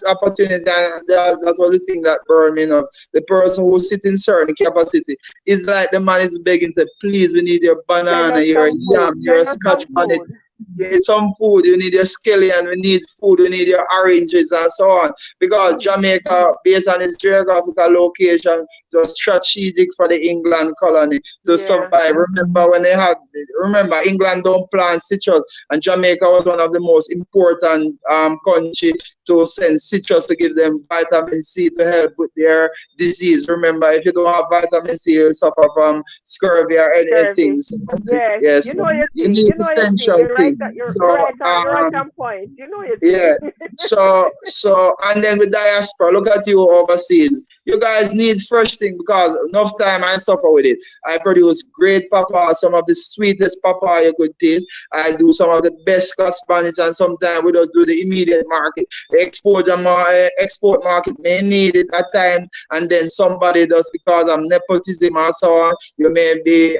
opportunity, and that was the thing that burned me up. The person who sit in certain capacity is like the man is begging, say, please, we need your send banana, us your some yam, food. your Send us scotch some bonnet, food. yeah, some food, you need your scallion, we need food, we need your oranges and so on. Because Mhm. Jamaica, based on its geographical location, was strategic for the England colony to Yeah. survive. Remember England don't plant citrus, and Jamaica was one of the most important country to send citrus to give them vitamin C to help with their disease. Remember, if you don't have vitamin C, you suffer from scurvy or anything. Scurvy. So, Yes. yes, You so know your you thing. need You know your thing. essential You're right. thing. So You're right on point. You know your yeah. thing. So and then with diaspora, look at you overseas. You guys need fresh thing because enough time I suffer with it. I produce great papa, some of the sweetest papa you could taste. I do some of the best Scotch Spanish, and sometimes we just do the immediate market. The export market may need it at times, and then somebody does because of nepotism or so on. You may be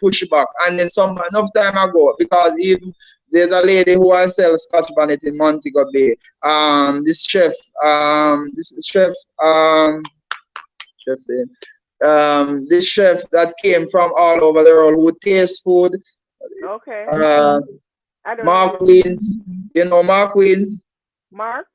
pushed back, and then some enough time ago because even there's a lady who I sell Scotch bonnet in Montego Bay. This chef, chef name, this chef that came from all over the world who tastes food. Okay. Uh, I don't know Mark this. Wins, you know Mark Wins. Mark?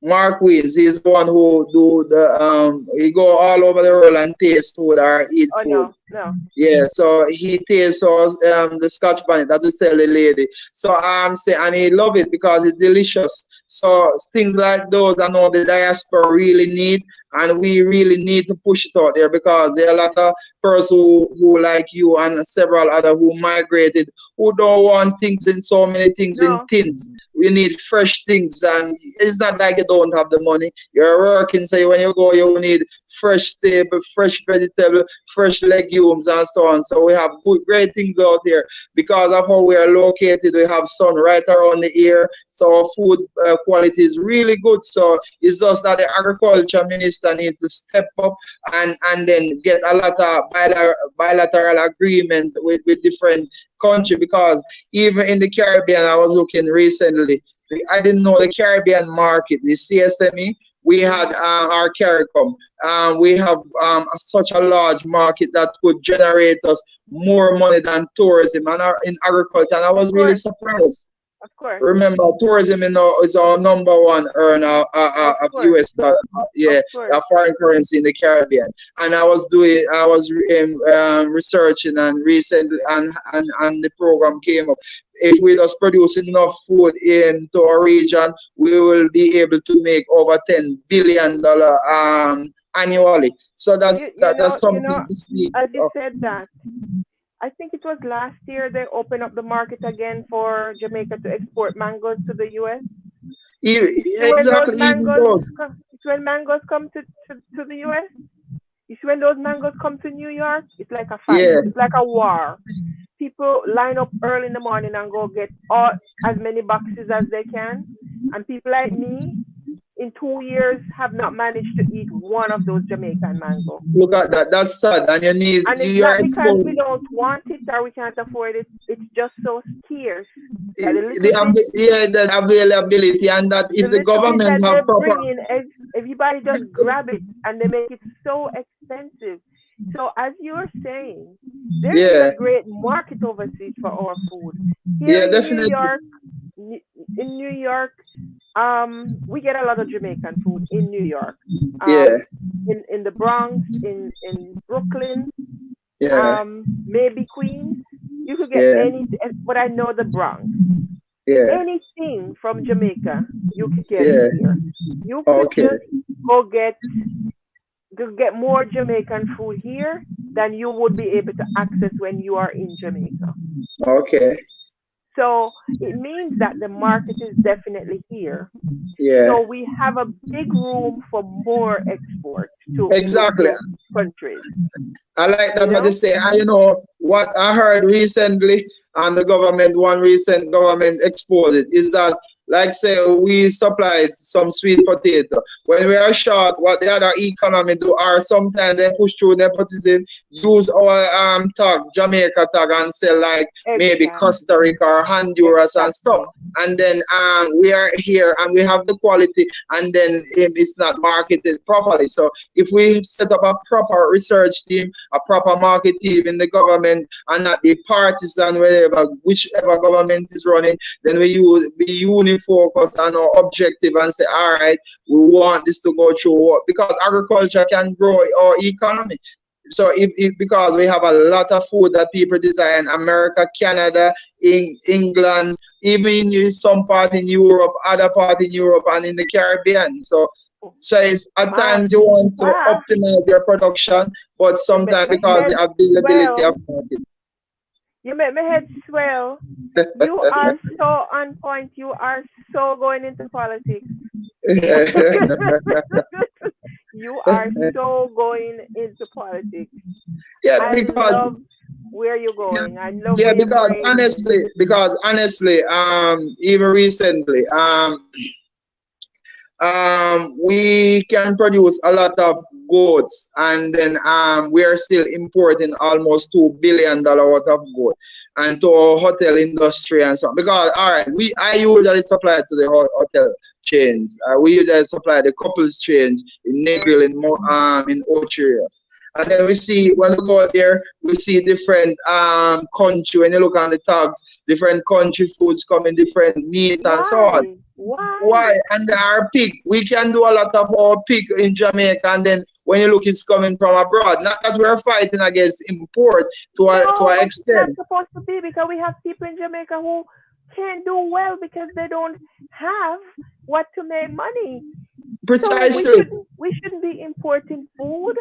Marquis, he's the one who do the he go all over the world and taste food or eat Oh food. no, no. Yeah, so he tastes us the Scotch bonnet that we sell the lady. So say and he love it because it's delicious. So things like those I know the diaspora really need, and we really need to push it out there because there are a lot of persons who like you and several other who migrated who don't want things in so many things in No. tins. We need fresh things, and it's not like you don't have the money. You're working, so when you go, you need fresh staple, fresh vegetable, fresh legumes, and so on. So we have good, great things out here because of how we are located. We have sun right around the ear, so our food quality is really good. So it's just that the agriculture minister needs to step up and then get a lot of bilateral agreement with different country because even in the Caribbean, I was looking recently. I didn't know the Caribbean market, the CSME. We had our CARICOM. We have such a large market that could generate us more money than tourism and in agriculture. And I Of was really course, surprised. of course, Remember, tourism is our number one earner of of course, US dollar, of yeah, course. foreign currency in the Caribbean. And I was researching and recently, and the program came up. If we just produce enough food into our region, we will be able to make over $10 billion annually. So that's You something know, to speak as you of. said that, I think it was last year they opened up the market again for Jamaica to export mangoes to the US. See when those Exactly, even mangoes those. come, it's when mangoes come to the US. You see when those mangoes come to New York, it's like a fight. Yeah, It's like a war. People line up early in the morning and go get all as many boxes as they can. And people like me, in 2 years, have not managed to eat one of those Jamaican mango. look at that. That's sad. And you need And it's you're not because exposed. we don't want it or we can't afford it. It's just so scarce that Yeah, the availability and that the if the little bit government that have they proper. bring in, everybody just grab it and they make it so expensive. So as you're saying, there is a Yeah, great market overseas for our food. Here yeah, in New definitely. York, in New York, we get a lot of Jamaican food in New York. Yeah, Um, in the Bronx, in Brooklyn, yeah, maybe Queens. You could get yeah, any, but I know the Bronx. yeah, Anything from Jamaica, you could get it yeah. here. You could Okay, just go get more Jamaican food here than you would be able to access when you are in Jamaica. okay, So it means that the market is definitely here. yeah. So we have a big room for more export Exactly. to countries, I like you that what they know? say. And you know what I heard recently, and the government, one recent government exposed it, is that like say we supplied some sweet potato. When we are short, what the other economy do are sometimes they push through nepotism, use our tag, Jamaica tag and sell like maybe Costa Exactly. Rica or Honduras and stuff. Exactly. And then we are here and we have the quality and then it's not marketed properly. So if we set up a proper research team, a proper market team in the government and not be partisan whatever, whichever government is running, then we use be unifocused and our objective and say, all right, we want this to go through because agriculture can grow our economy. So if because we have a lot of food that people desire in America, Canada, in England, even in some part in Europe, other part in Europe and in the Caribbean. So it's, at Ma, times you want to ma, optimize your production, but you make sometimes my because head the availability swell. of market. You make my head swell. You are so on point. You are so going into politics. You are so going into politics. Yeah, I love where you're yeah, going. I love yeah, where your because brain is. honestly, even recently, we can produce a lot of goods, and then we are still importing almost $2 billion worth of goods and to our hotel industry and so on. Because all right, I usually supply to the hotel chains. We usually supply the couples chain in Negril in Ocho Rios. And then we see when we go out there, we see different country. When you look on the tags, different country foods coming, different meats and so on. Why? Why? Why? And our pig, we can do a lot of our pig in Jamaica, and then when you look, it's coming from abroad. Not that we're fighting against import to No, an but it's not extent. supposed to be because we have people in Jamaica who can't do well because they don't have what to make money. So Precisely. we shouldn't be importing food.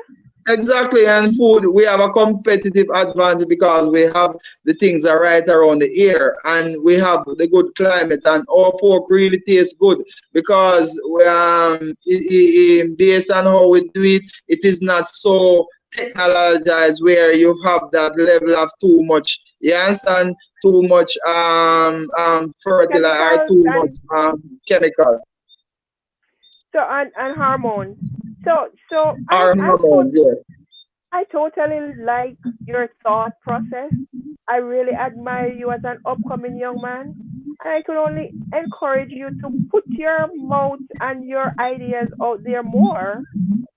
Exactly, and food, we have a competitive advantage because we have the things are right around the ear, and we have the good climate, and our pork really tastes good because based on how we do it, it is not so technologized where you have that level of too much, yes, and too much fertilizer, Chemicals too much and chemical and hormones. So or hormones. Yeah, I totally like your thought process. I really admire you as an upcoming young man. And I could only encourage you to put your mouth and your ideas out there more.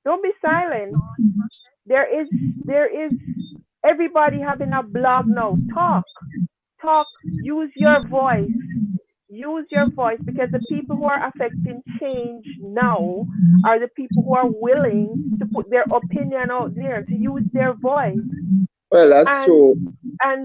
Don't be silent. There is everybody having a blog now. Talk, use your voice. Use your voice because the people who are affecting change now are the people who are willing to put their opinion out there, to use their voice. well, that's And true. I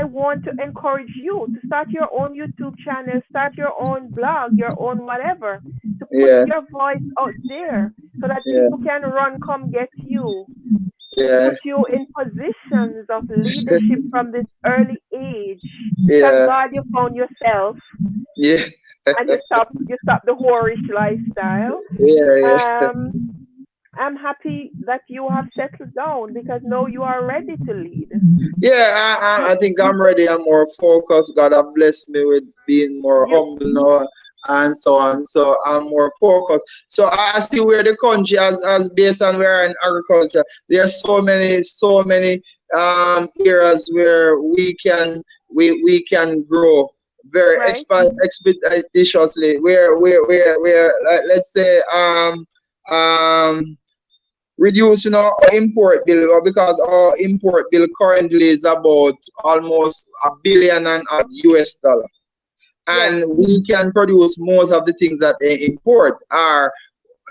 want to encourage you to start your own YouTube channel, start your own blog, your own whatever, to put Yeah, your voice out there so that yeah, people can run, come get you, to yeah, put you in positions of leadership from this early age. Thank yeah, God you found yourself yeah, and you stop the whorish lifestyle. yeah, yeah. Um, I'm happy that you have settled down because now you are ready to lead. Yeah, I You think I'm ready. I'm more focused. God have blessed me with being more you humble now and so on. So I'm more focused. So I see where the country as based on where in agriculture, there are so many areas where we can grow very right, expeditiously. Where like, let's say um reducing our import bill because our import bill currently is about almost $1 billion and odd US dollar. yes, And we can produce most of the things that they import are,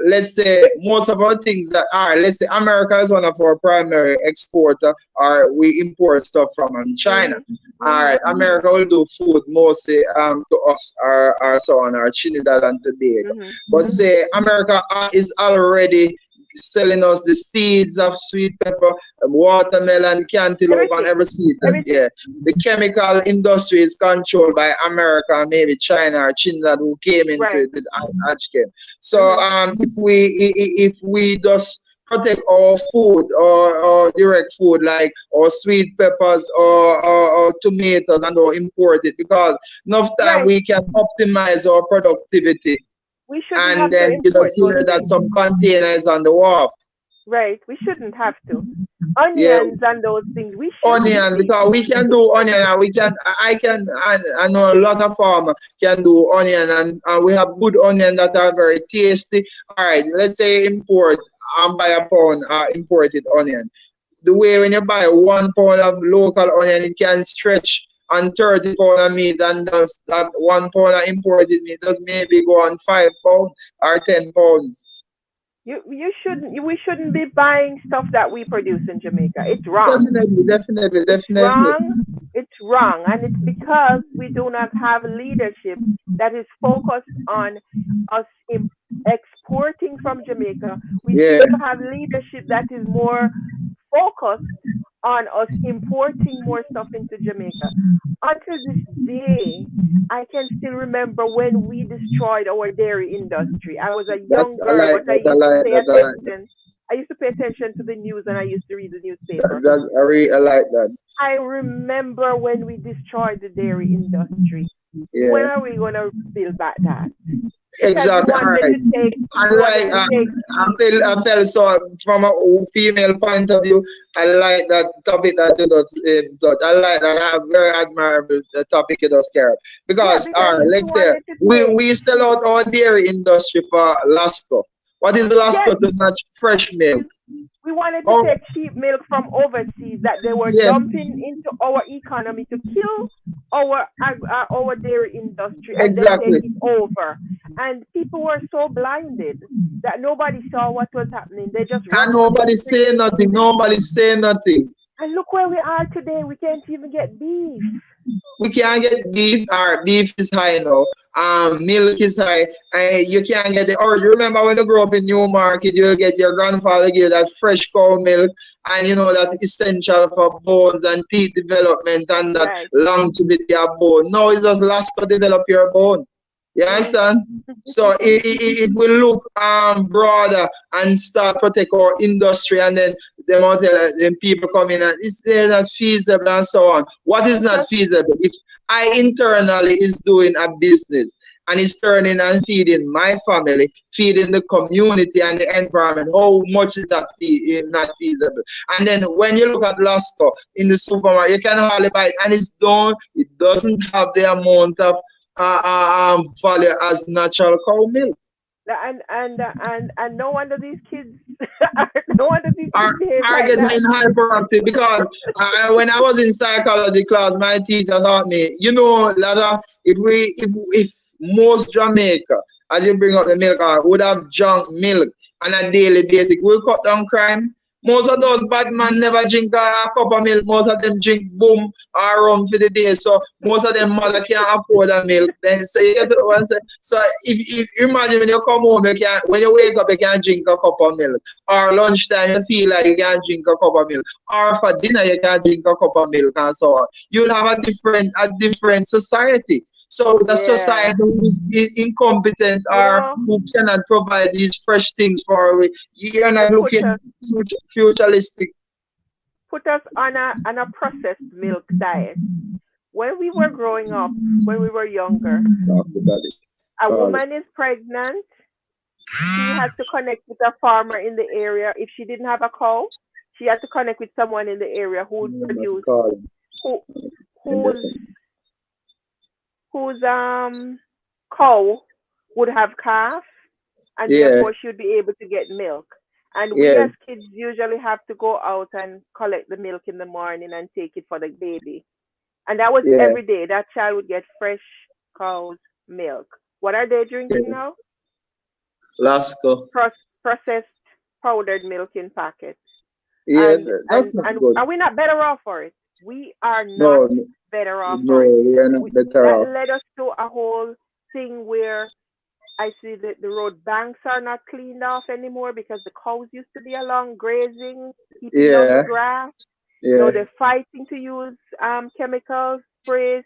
let's say, most of our things that are, let's say, America is one of our primary exporter, or we import stuff from China. mhm, All right, mhm, America will do food mostly to us, or so on, or Trinidad and Tobago. mhm, But mhm, say America is already selling us the seeds of sweet pepper, watermelon, cantaloupe, and everything, every seed. everything, Yeah, the chemical industry is controlled by America, maybe China or Trinidad, who came into right, it with Ashkem. So mhm, if we just protect our food or direct food like or sweet peppers or tomatoes and or import it because enough time right. we can optimize our productivity We shouldn't and have to then you import just those hear that things, some containers on the wharf. right? We shouldn't have to. Yeah, Onions and those things, we shouldn't onion be. because we can do onion and we can I know a lot of farmers can do onion and we have good onion that are very tasty. All right, let's say import and buy a pound imported onion. The way when you buy 1 pound of local onion, it can stretch on 30 pound of meat, and does that 1 pound of imported meat does maybe go on 5 pounds or 10 pounds. We shouldn't be buying stuff that we produce in Jamaica. It's wrong. Definitely, definitely, It's definitely. wrong. It's wrong. And it's because we do not have leadership that is focused on us exporting from Jamaica. We Yeah, seem to have leadership that is more focused on us importing more stuff into Jamaica. Until this day, I can still remember when we destroyed our dairy industry. I was a that's young I girl, like but I that. I used to like pay that. I like that. attention. I used to pay attention to the news and I used to read the newspaper. That's I like that. I remember when we destroyed the dairy industry. When Yeah, are we going to build back that? Because exactly. All right. I we wanted like. to take, I feel so from a female point of view. I like that topic that you just touch. I like that. I have very admirable topic you just care yeah, because because we let's say wanted to take, we sell out our dairy industry for Lasco. What is yes, Lasco to not fresh milk? We wanted to Oh, take cheap milk from overseas that they were yes, dumping into our economy to kill our dairy industry and then take exactly. it over. And people were so blinded that nobody saw what was happening. They just And rushed to the nobody street. say nothing. Nobody say nothing. And look where we are today. We can't even get beef. We can't get beef. Our beef is high now. Milk is high. You can't get the urge. Remember when you grow up in Newmarket, you'll get your grandfather give you that fresh cow milk, and you know that essential for bones and teeth development and that Right. longevity of bone. Now it's just last to develop your bone. You Mm. understand? So if we look broader and start protect our industry, and then then people come in and it's they're not feasible and so on. What is not Okay. feasible? If I internally is doing a business and is turning and feeding my family, feeding the community and the environment, how much is that not feasible? And then when you look at Lasco in the supermarket, you can hardly buy it, and it's done. It doesn't have the amount of value as natural cow milk. And no wonder these kids no wonder these Are kids behave are like getting that. hyperactive because when I was in psychology class, my teacher taught me, Lada, if most Jamaica, as you bring up the milk, would have junk milk on a daily basis, we cut down crime. Most of those bad men never drink a cup of milk. Most of them drink boom or rum for the day. So most of them mother can't afford a milk. Then so you get to what I'm saying. So if imagine when you come home, when you wake up, you can't drink a cup of milk. Or lunchtime, you feel like you can't drink a cup of milk. Or for dinner, you can't drink a cup of milk and so on. You'll have a different society. So the Yeah. society who is incompetent You or know, who cannot provide these fresh things for we, you're not who looking futuristic. put us on a processed milk diet. When we were growing up, when we were younger, Talk about it. a Call it. woman is pregnant, she had to connect with a farmer in the area. If she didn't have a cow, she had to connect with someone in the area who would You must produce call it. who whose Henderson. whose cow would have calf, and Yeah, therefore she would be able to get milk. And we yeah, as kids usually have to go out and collect the milk in the morning and take it for the baby. And that was yeah, every day. That child would get fresh cow's milk. What are they drinking yeah. now? Lasco. Processed powdered milk in packets. Yeah, And that's and not and good. are we not better off for it? We are not No, better off no, for it. we are not better That off. led us to a whole thing where I see that the road banks are not cleaned off anymore because the cows used to be along grazing, keeping down the Yeah, grass. Now yeah, they're fighting to use chemicals,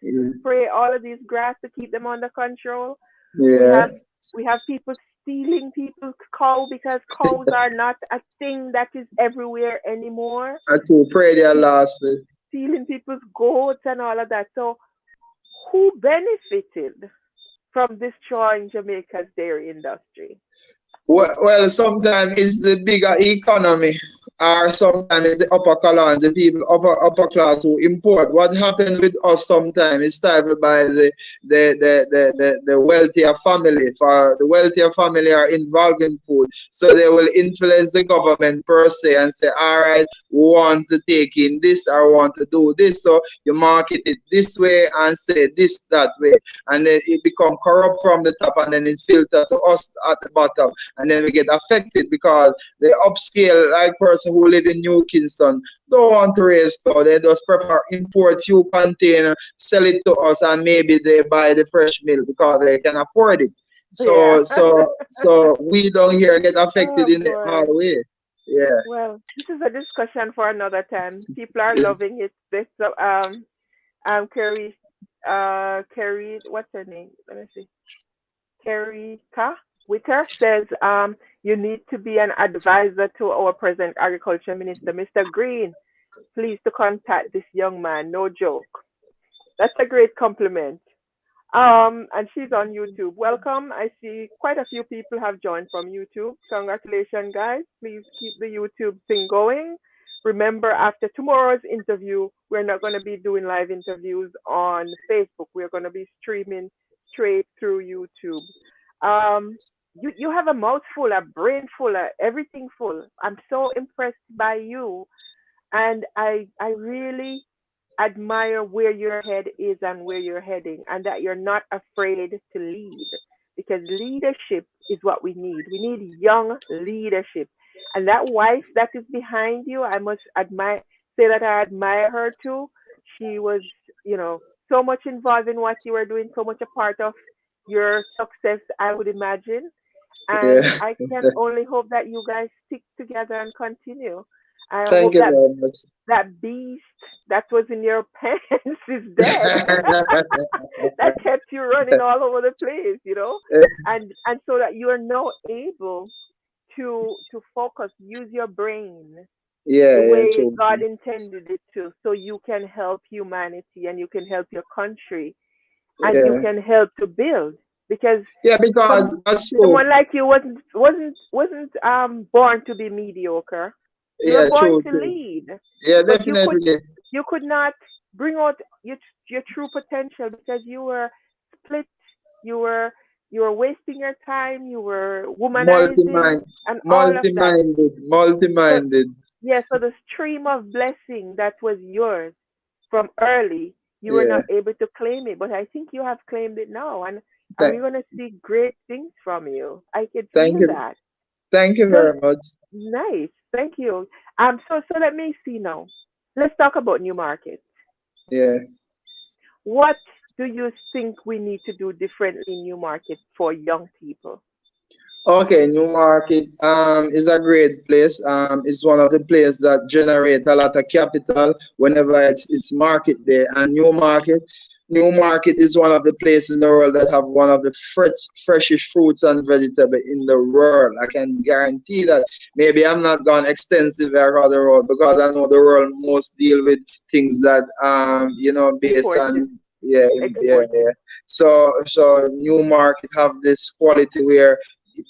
yeah, spray all of these grass to keep them under control. We yeah. have we have people stealing people's cow because cows are not a thing that is everywhere anymore. I to pray their Pe- last. Stealing people's goats and all of that. So who benefited from destroying Jamaica's dairy industry? Who? Well, sometimes it's the bigger economy, or sometimes it's the upper class, the people upper class who import. What happens with us sometimes is stifled by the wealthier family. For the wealthier family are involved in food, so they will influence the government per se and say, all right, we want to take in this, I want to do this, so you market it this way and say this that way, and then it become corrupt from the top, and then it filter to us at the bottom, and then we get affected because the upscale like person who live in New Kingston don't want to raise cow. They just prefer import few container, sell it to us, and maybe they buy the fresh milk because they can afford it. Yeah. So we don't here get affected Oh in the boy. hard way. Yeah. Well, this is a discussion for another time. People are It's, loving it. This Carrie, what's her name? Let me see. Carrie Witter says you need to be an advisor to our present agriculture minister, Mr. Green. Please to contact this young man. No joke. That's a great compliment. And she's on YouTube. Welcome. I see quite a few people have joined from YouTube. Congratulations, guys. Please keep the YouTube thing going. Remember, after tomorrow's interview, we're not going to be doing live interviews on Facebook. We're going to be streaming straight through YouTube. Um, you have a mouth full, a brain full, everything full. I'm so impressed by you, and I really admire where your head is and where you're heading, and that you're not afraid to lead, because leadership is what we need. We need young leadership, and that wife that is behind you, I must admire, say that I admire her too. She was, you know, so much involved in what you were doing, so much a part of your success, I would imagine. And Yeah. I can only hope that you guys stick together and continue. I Thank hope you that very much. that beast that was in your pants is dead. That kept you running all over the place, you know, and so that you are now able to focus, use your brain the Yeah, yeah, way true. God intended it to, so you can help humanity and you can help your country and you Yeah. can help to build, because Yeah, because some that's true. someone like you wasn't born to be mediocre. You were Yeah, born true, to true. lead, Yeah, but you could definitely. you could not bring out your true potential because you were split. You were you were wasting your time. You were womanizing Multi-mind, and all of that. multi-minded, So multi-minded. yeah, so the stream of blessing that was yours from early, you were Yeah. not able to claim it, but I think you have claimed it now, and Thank, we're gonna see great things from you. I could thank feel you. that. Thank you So very much. nice, thank you. So let me see now. Let's talk about new markets. Yeah. What do you think we need to do differently in new markets for young people? Okay, New Market is a great place. It's one of the places that generate a lot of capital whenever it's market there. And New Market is one of the places in the world that have one of the freshest fruits and vegetables in the world. I can guarantee that. Maybe I'm not gone extensively around the world because I know the world most deal with things that based Imported, on yeah, yeah, exported. yeah. So New Market have this quality where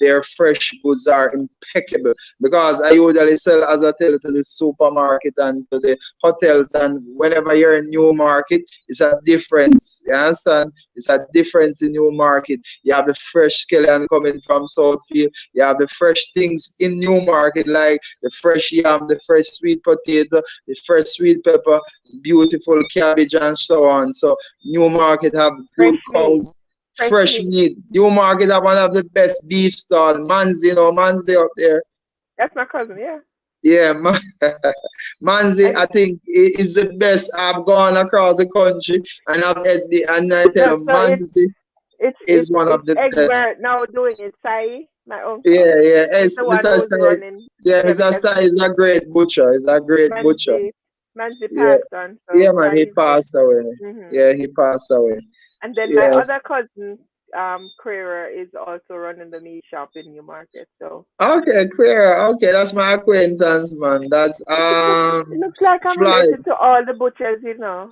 their fresh goods are impeccable, because I usually sell, as I tell you, to the supermarket and to the hotels, and whenever you're in New Market, it's a difference. You understand? It's a difference in New Market. You have the fresh scallion coming from Southfield. You have the fresh things in New Market, like the fresh yam, the fresh sweet potato, the fresh sweet pepper, beautiful cabbage, and so on. So New Market have good Fresh meat. cows, Fresh fresh meat. meat. New Market have one of the best beef stall. Manzi, Manzi up there. That's my cousin, yeah. Yeah, Manzi, And I think is the best. I've gone across the country and I've had and I tell no, you, so Manzi is one it's of the best. Egbert now doing it. Sai, my uncle, Yeah, yeah. is It's the one Mr. who's Sai. running. Yeah, Yeah, Mr. because Sai is a great butcher. He's a great butcher. Manzi Manzi Yeah, passed on, so yeah, man. Sai He is there. passed away. Hmm. Yeah, he passed away. And then my other Yes. cousin, Crearer, is also running the meat shop in New Market. So Okay, queer. Okay, that's my acquaintance, man. That's it looks like I'm Floyd. related to all the butchers, you know.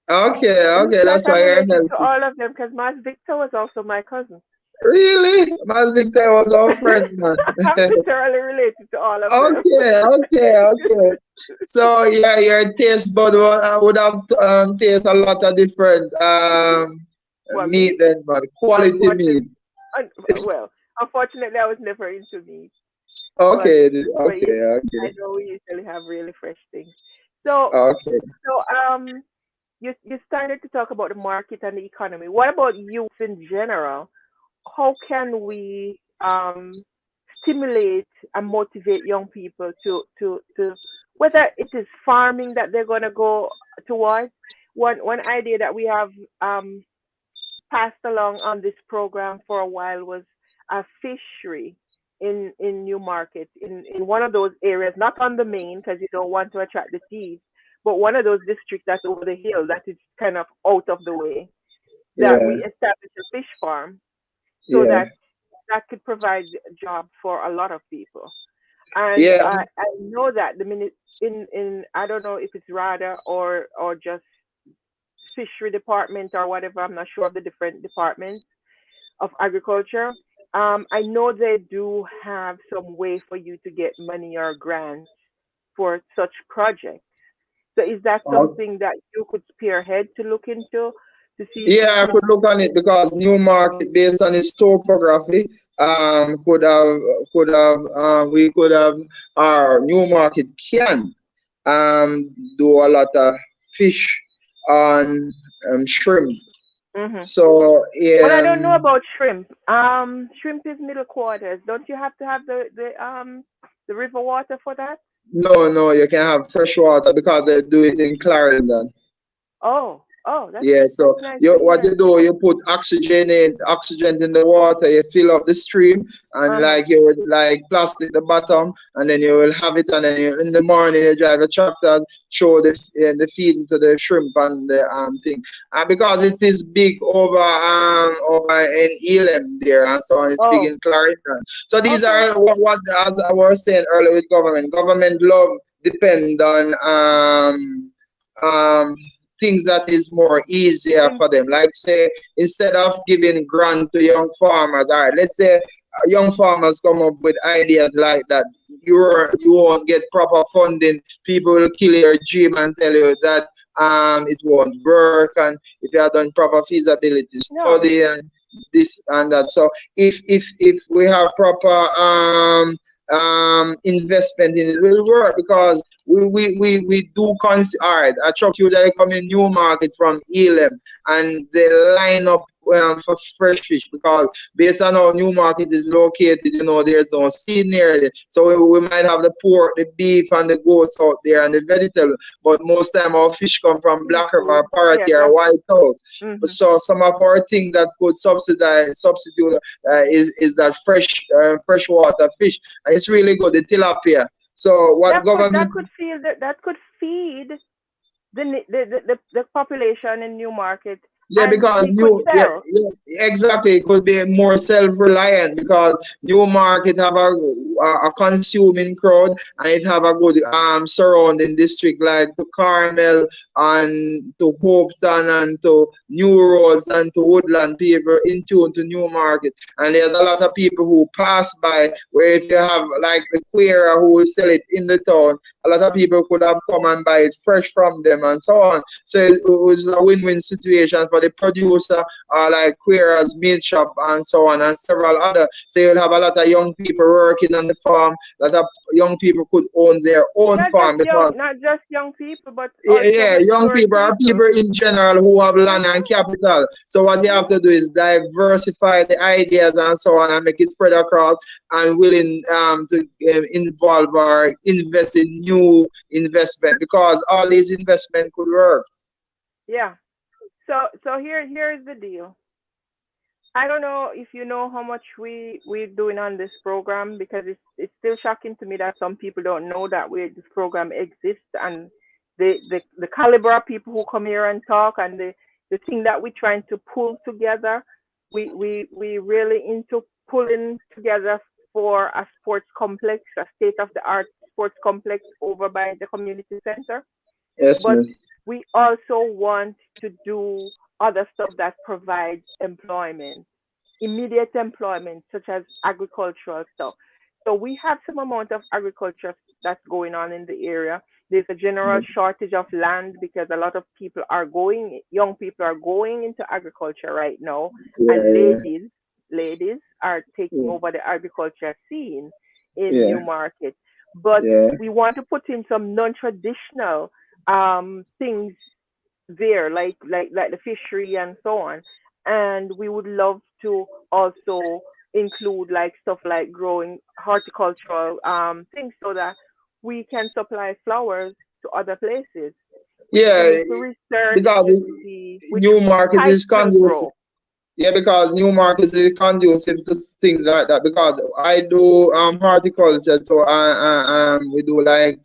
Okay, It looks okay, like that's why I'm you're related to helping. all of them because Mas Victor was also my cousin. Really? Mas Victor was our friend, man. I'm literally related to all of them. Okay, okay, okay. So yeah, your taste bud would have taste a lot of different What, meat me? then, man. Quality meat. Unfortunately, well, unfortunately, I was never into meat, but Okay, but okay, I okay, know we usually have really fresh things. So okay. so you started to talk about the market and the economy. What about youth in general? How can we stimulate and motivate young people to whether it is farming that they're going to go towards? One idea that we have um, passed along on this program for a while was a fishery in Newmarket, in one of those areas, not on the main because you don't want to attract the thieves, but one of those districts that's over the hill that is kind of out of the way, that we Yeah, establish a fish farm so yeah, that could provide jobs for a lot of people. And yeah. I know that the minute in I don't know if it's RADA or just fishery department or whatever. I'm not sure of the different departments of agriculture. I know they do have some way for you to get money or grants for such projects. So is that something that you could spearhead to look into to see if we Yeah, I could? could look on it because New Market, based on its topography, could have we could have our new market can do a lot of fish on shrimp. Hmm. So Well, I don't know about shrimp. Shrimp is middle quarters. Don't you have to have the river water for that? no, you can have fresh water because they do it in Clarendon. Oh, oh, Yeah, that's so nice you to what hear. you do, you put oxygen in the water, you fill up the stream, and Uh-huh. like you would like plastic the bottom, and then you will have it, and then in the morning you drive a tractor, throw the feed into the shrimp and the thing, and because it is big over in Elam there, and so on, it's big Oh, in Clarendon. So these okay. are what as I was saying earlier with government. Government love depend on um things that is more easier Sim- for them. Like say, instead of giving grant to young farmers, all right, let's say young farmers come up with ideas like that. You won't get proper funding. People will kill your dream and tell you that it won't work, and if you have done proper feasibility No. study and this and that. So if we have proper investment in it, will work because we do all right. A truck usually come in new market from Elam and they line up for fresh fish because based on how new market is located, there's no sea near it. So we might have the pork, the beef, and the goats out there and the vegetable. But most time our fish come from Black River, Seafood. Yeah, Party, or that's White House. mm-hmm. So some of our things that could substitute is that freshwater fish, and it's really good, the tilapia. So what That government? could feel that could feed the population in Newmarket, Yeah, and because we could sell. exactly, it could be more self-reliant because new market have a consuming crowd and it have a good surrounding district like to Carmel and to Hopeton and to New Roads and to Woodland. People in tune to new market, and there's a lot of people who pass by where if you have like the queer who will sell it in the town, a lot of people could have come and buy it fresh from them and so on. So it was a win-win situation for the producer, like Queer's Meat Shop and so on, and several other. So you'll have a lot of young people working on the farm. A lot of young people could own their own farm because Not just young people, but yeah, also yeah, young mature people are people. people in general who have land and Mhm. capital. So what you have Mhm. to do is diversify the ideas and so on and make it spread across and willing to involve or invest in new investment because all these investment could work. Yeah. So here's the deal. I don't know if you know how much we're doing on this program, because it's still shocking to me that some people don't know that this program exists, and the caliber of people who come here and talk, and the thing that we're trying to pull together. We really into pulling together for a sports complex, a state of the art sports complex over by the community center. Yes, But miss. we also want to do other stuff that provides employment, immediate employment, such as agricultural stuff. So we have some amount of agriculture that's going on in the area. There's a general shortage of land because a lot of people are young people are going into agriculture right now, and Yeah, ladies are taking yeah, over the agriculture scene in yeah, Newmarket. But yeah, we want to put in some non-traditional things there, like the fishery and so on. And we would love to also include like stuff like growing horticultural things so that we can supply flowers to other places. We still yeah. need to research Because to see which new markets types is will conducive. grow. Yeah, because new markets is conducive to things like that. Because I do horticulture, so we do like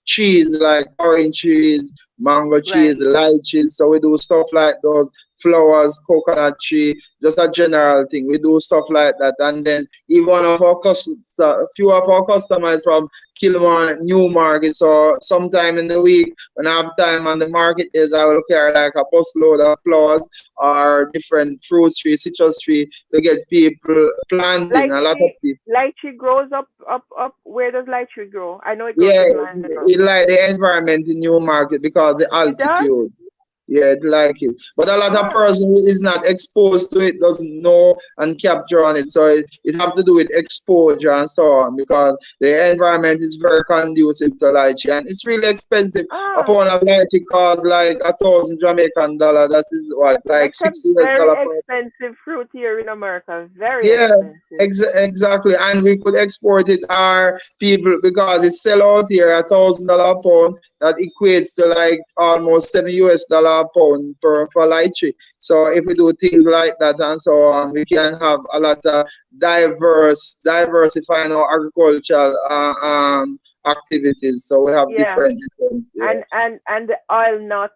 trees, like orange trees, mango trees, Right. lychees. So we do stuff like those, flowers, coconut tree, just a general thing. We do stuff like that, and then even one of our customers, a few of our customers from Kilmore New Market. So sometime in the week when I have time on the market is I will carry like a busload of flowers or different fruit tree, citrus tree to get people planting. A lot of Lychee, people. lychee grows up. Where does lychee grow? I know it grows Yeah, in Lionel. it like the environment in New Market because the It does? altitude. Yeah, it like it. But a lot of Ah, person who is not exposed to it doesn't know and capture on it. So it have to do with exposure and so on because the environment is very conducive to lychee and it's really expensive. A ah, pound of lychee costs like 1,000 Jamaican dollar. That is what, like that's a very $6 per. expensive fruit here in America. Very Yeah, expensive. exactly. And we could export it our people because it's sell out here $1,000 a pound. That equates to like almost $7 a pound per for lychee. So if we do things like that and so on, we can have a lot of diversifying our agricultural activities. So we have Yeah, different, yeah, and the oil nuts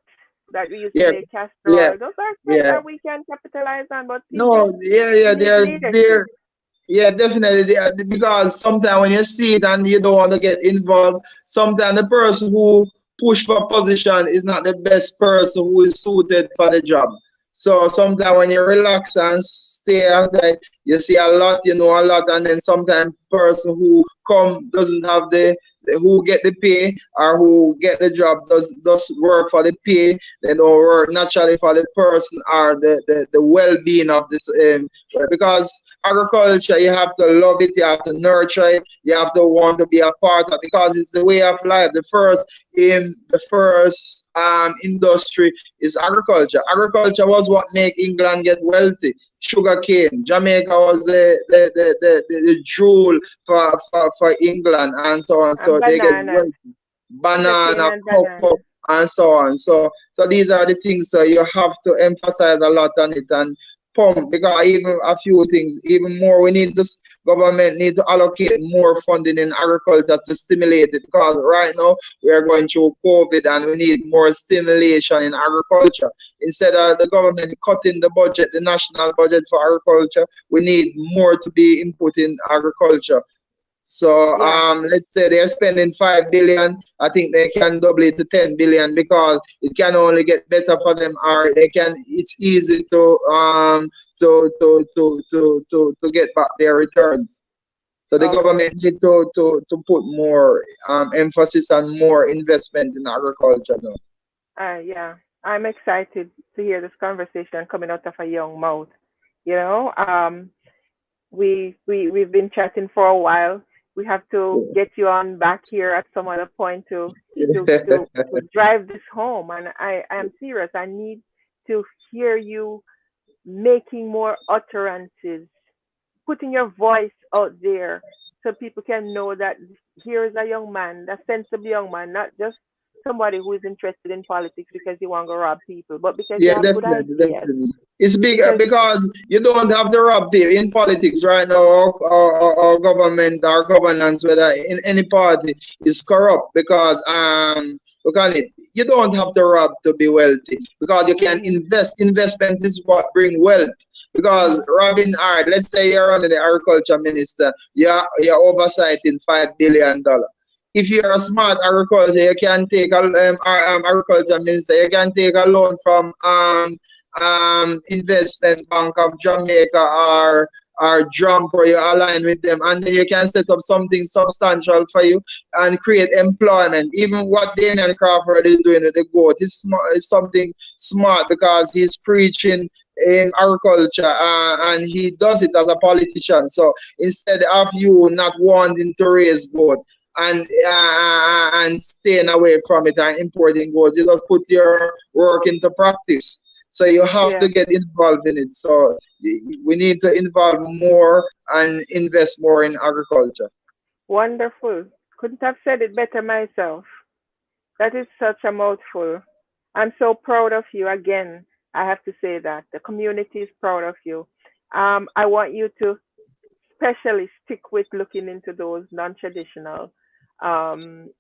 that we use to yeah, make castor yeah, oil. Those are things yeah. that we can capitalize on, but No, people, yeah, we yeah, need leadership. yeah, definitely. Because sometimes when you see it and you don't want to get involved, sometimes the person who push for position is not the best person who is suited for the job. So sometimes when you relax and stay outside, you see a lot, you know a lot, and then sometimes person who come doesn't have who get the pay or who get the job does work for the pay. They don't work naturally for the person or the well-being of this because agriculture, you have to love it, you have to nurture it, you have to want to be a part of it because it's the way of life. The first industry is agriculture. Agriculture was what made England get wealthy. Sugar cane. Jamaica was the jewel for England and so on. And So they get bananas, wealthy. sugarcane Banana, and cocoa, bananas. and so on. So these are the things. So you have to emphasize a lot on it and pump because even a few things, even more. We need this government need to allocate more funding in agriculture to stimulate it because right now we are going through COVID and we need more stimulation in agriculture. Instead of Yeah, the government cutting the budget, the national budget for agriculture, we need more to be input in agriculture. So yeah, let's say they're spending 5 billion. I think they can double it to 10 billion because it can only get better for them, or they can. It's easy to get back their returns. So the okay. government need to put more emphasis on more investment in agriculture now. Yeah, I'm excited to hear this conversation coming out of a young mouth. You know, we've been chatting for a while. We have to get you on back here at some other point to drive this home. And I am serious. I need to hear you making more utterances, putting your voice out there so people can know that here is a young man, a sensible young man, not just somebody who is interested in politics because you want to rob people, but because you Yeah, have good definitely, ideas. definitely. It's big Because because you don't have the rub there in politics right now, or government or governance, whether in any party is corrupt because look at it. You don't have the rub to be wealthy because you can mhm, invest. Investment is what bring wealth. Because mhm, Robin Hart, let's say you're under the agriculture minister, you're oversighting $5 billion. If you're a smart agriculture, you can take a agriculture minister, you can take a loan from investment bank of Jamaica or Jump, or you align with them, and then you can set up something substantial for you and create employment. Even what Damian Crawford is doing with the goat is something smart because he's preaching in agriculture and he does it as a politician. So instead of you not wanting to raise goat, and staying away from it and importing goals. You just put your work into practice. So you have to yeah, get involved in it. So we need to involve more and invest more in agriculture. wonderful. Couldn't have said it better myself. That is such a mouthful. I'm so proud of you. Again, I have to say that the community is proud of you. I want you to especially stick with looking into those non-traditional um,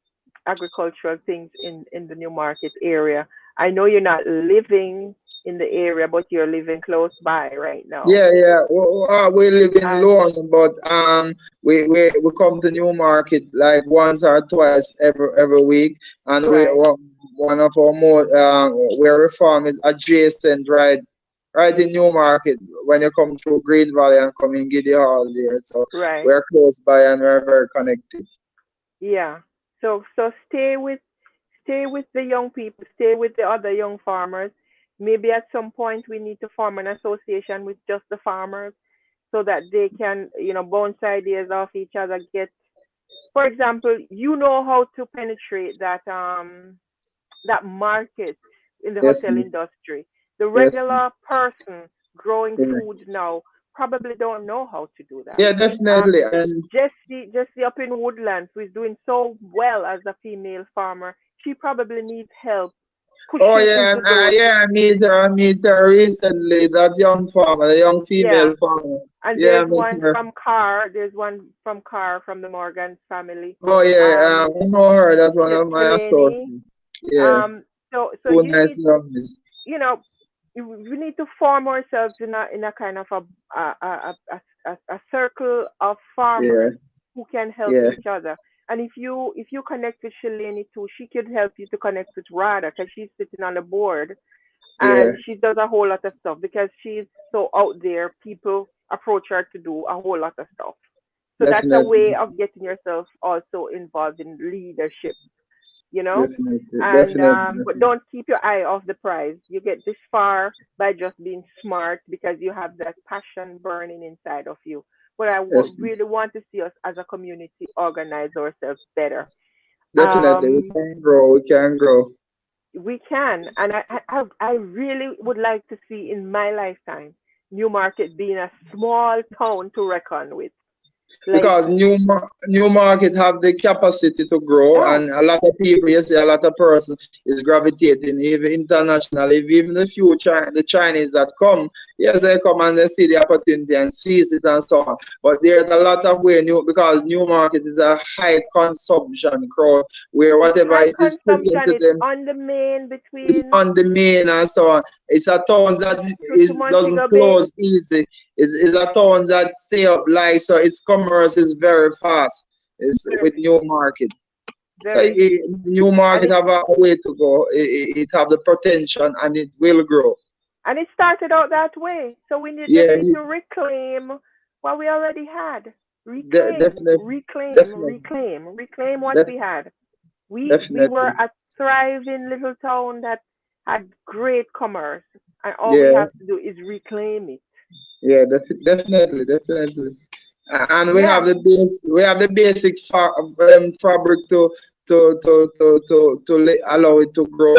agricultural things in the new market area. I know you're not living in the area, but you're living close by right now. Yeah, yeah. We live in And London, but we come to Newmarket like once or twice every week, and right, one of our more where we farm is adjacent, right in Newmarket when you come through Green Valley and come in Giddy Hall there. So right. we're close by and we're very connected. Yeah. So stay with the young people, stay with the other young farmers. maybe at some point we need to form an association with just the farmers so that they can, bounce ideas off each other. Get, for example, how to penetrate that market in the Yes, hotel industry. The yes, regular person growing yeah. food now probably don't know how to do that. Yeah, Um, definitely. And Jessie up in Woodlands, who is doing so well as a female farmer, she probably needs help oh pushing yeah, into those. yeah, I meet her recently. That young farmer, the young Yeah, female farmer. and Yeah, I there's met one her. from Carr. There's one from Carr from the Morgan family. Oh yeah, Um, I know her. That's one of my Shalani. associates. Yeah, So two you nice need, youngies. you know, we need to form ourselves in a kind of a circle of Yeah, farmers who can help yeah, each other. And if you connect with Shalani too, she could help you to connect with Rada because she's sitting on the board yeah, and she does a whole lot of stuff because she's so out there. People approach her to do a whole lot of stuff. So that's a way definitely, of getting yourself also involved in leadership, you know. definitely, And definitely, but definitely. don't keep your eye off the prize. You get this far by just being smart because you have that passion burning inside of you. But I Yes, really want to see us as a community organize ourselves better. definitely. We Um, can grow. We can grow. we can, and I really would like to see in my lifetime Newmarket being a small town to reckon with. Like, Because new market have the capacity to grow, oh, and a lot of people, you see, a lot of person is gravitating even internationally. Even the future, the Chinese that come, yes, they come and they see the opportunity and seize it and so on. But there's a lot of way new because new market is a high consumption crowd where it's whatever high it is presented consumption. to It's them on the main is between on the main and so on. It's a town that to is doesn't Montego Bay. close easy. It's a town that stay up light, so its commerce is very fast. It's with Very, new market. So very, new and market have a way to go. It have the potential and it will grow. it started out that way. So just Yeah, need to reclaim what we already had. Reclaim, definitely, reclaim, definitely, reclaim, reclaim what we def- had. We were definitely. a thriving little town that had great commerce, and all we Yeah, have to do is reclaim it. yeah, definitely, definitely. And Yeah. we have the basic fabric to allow it to grow.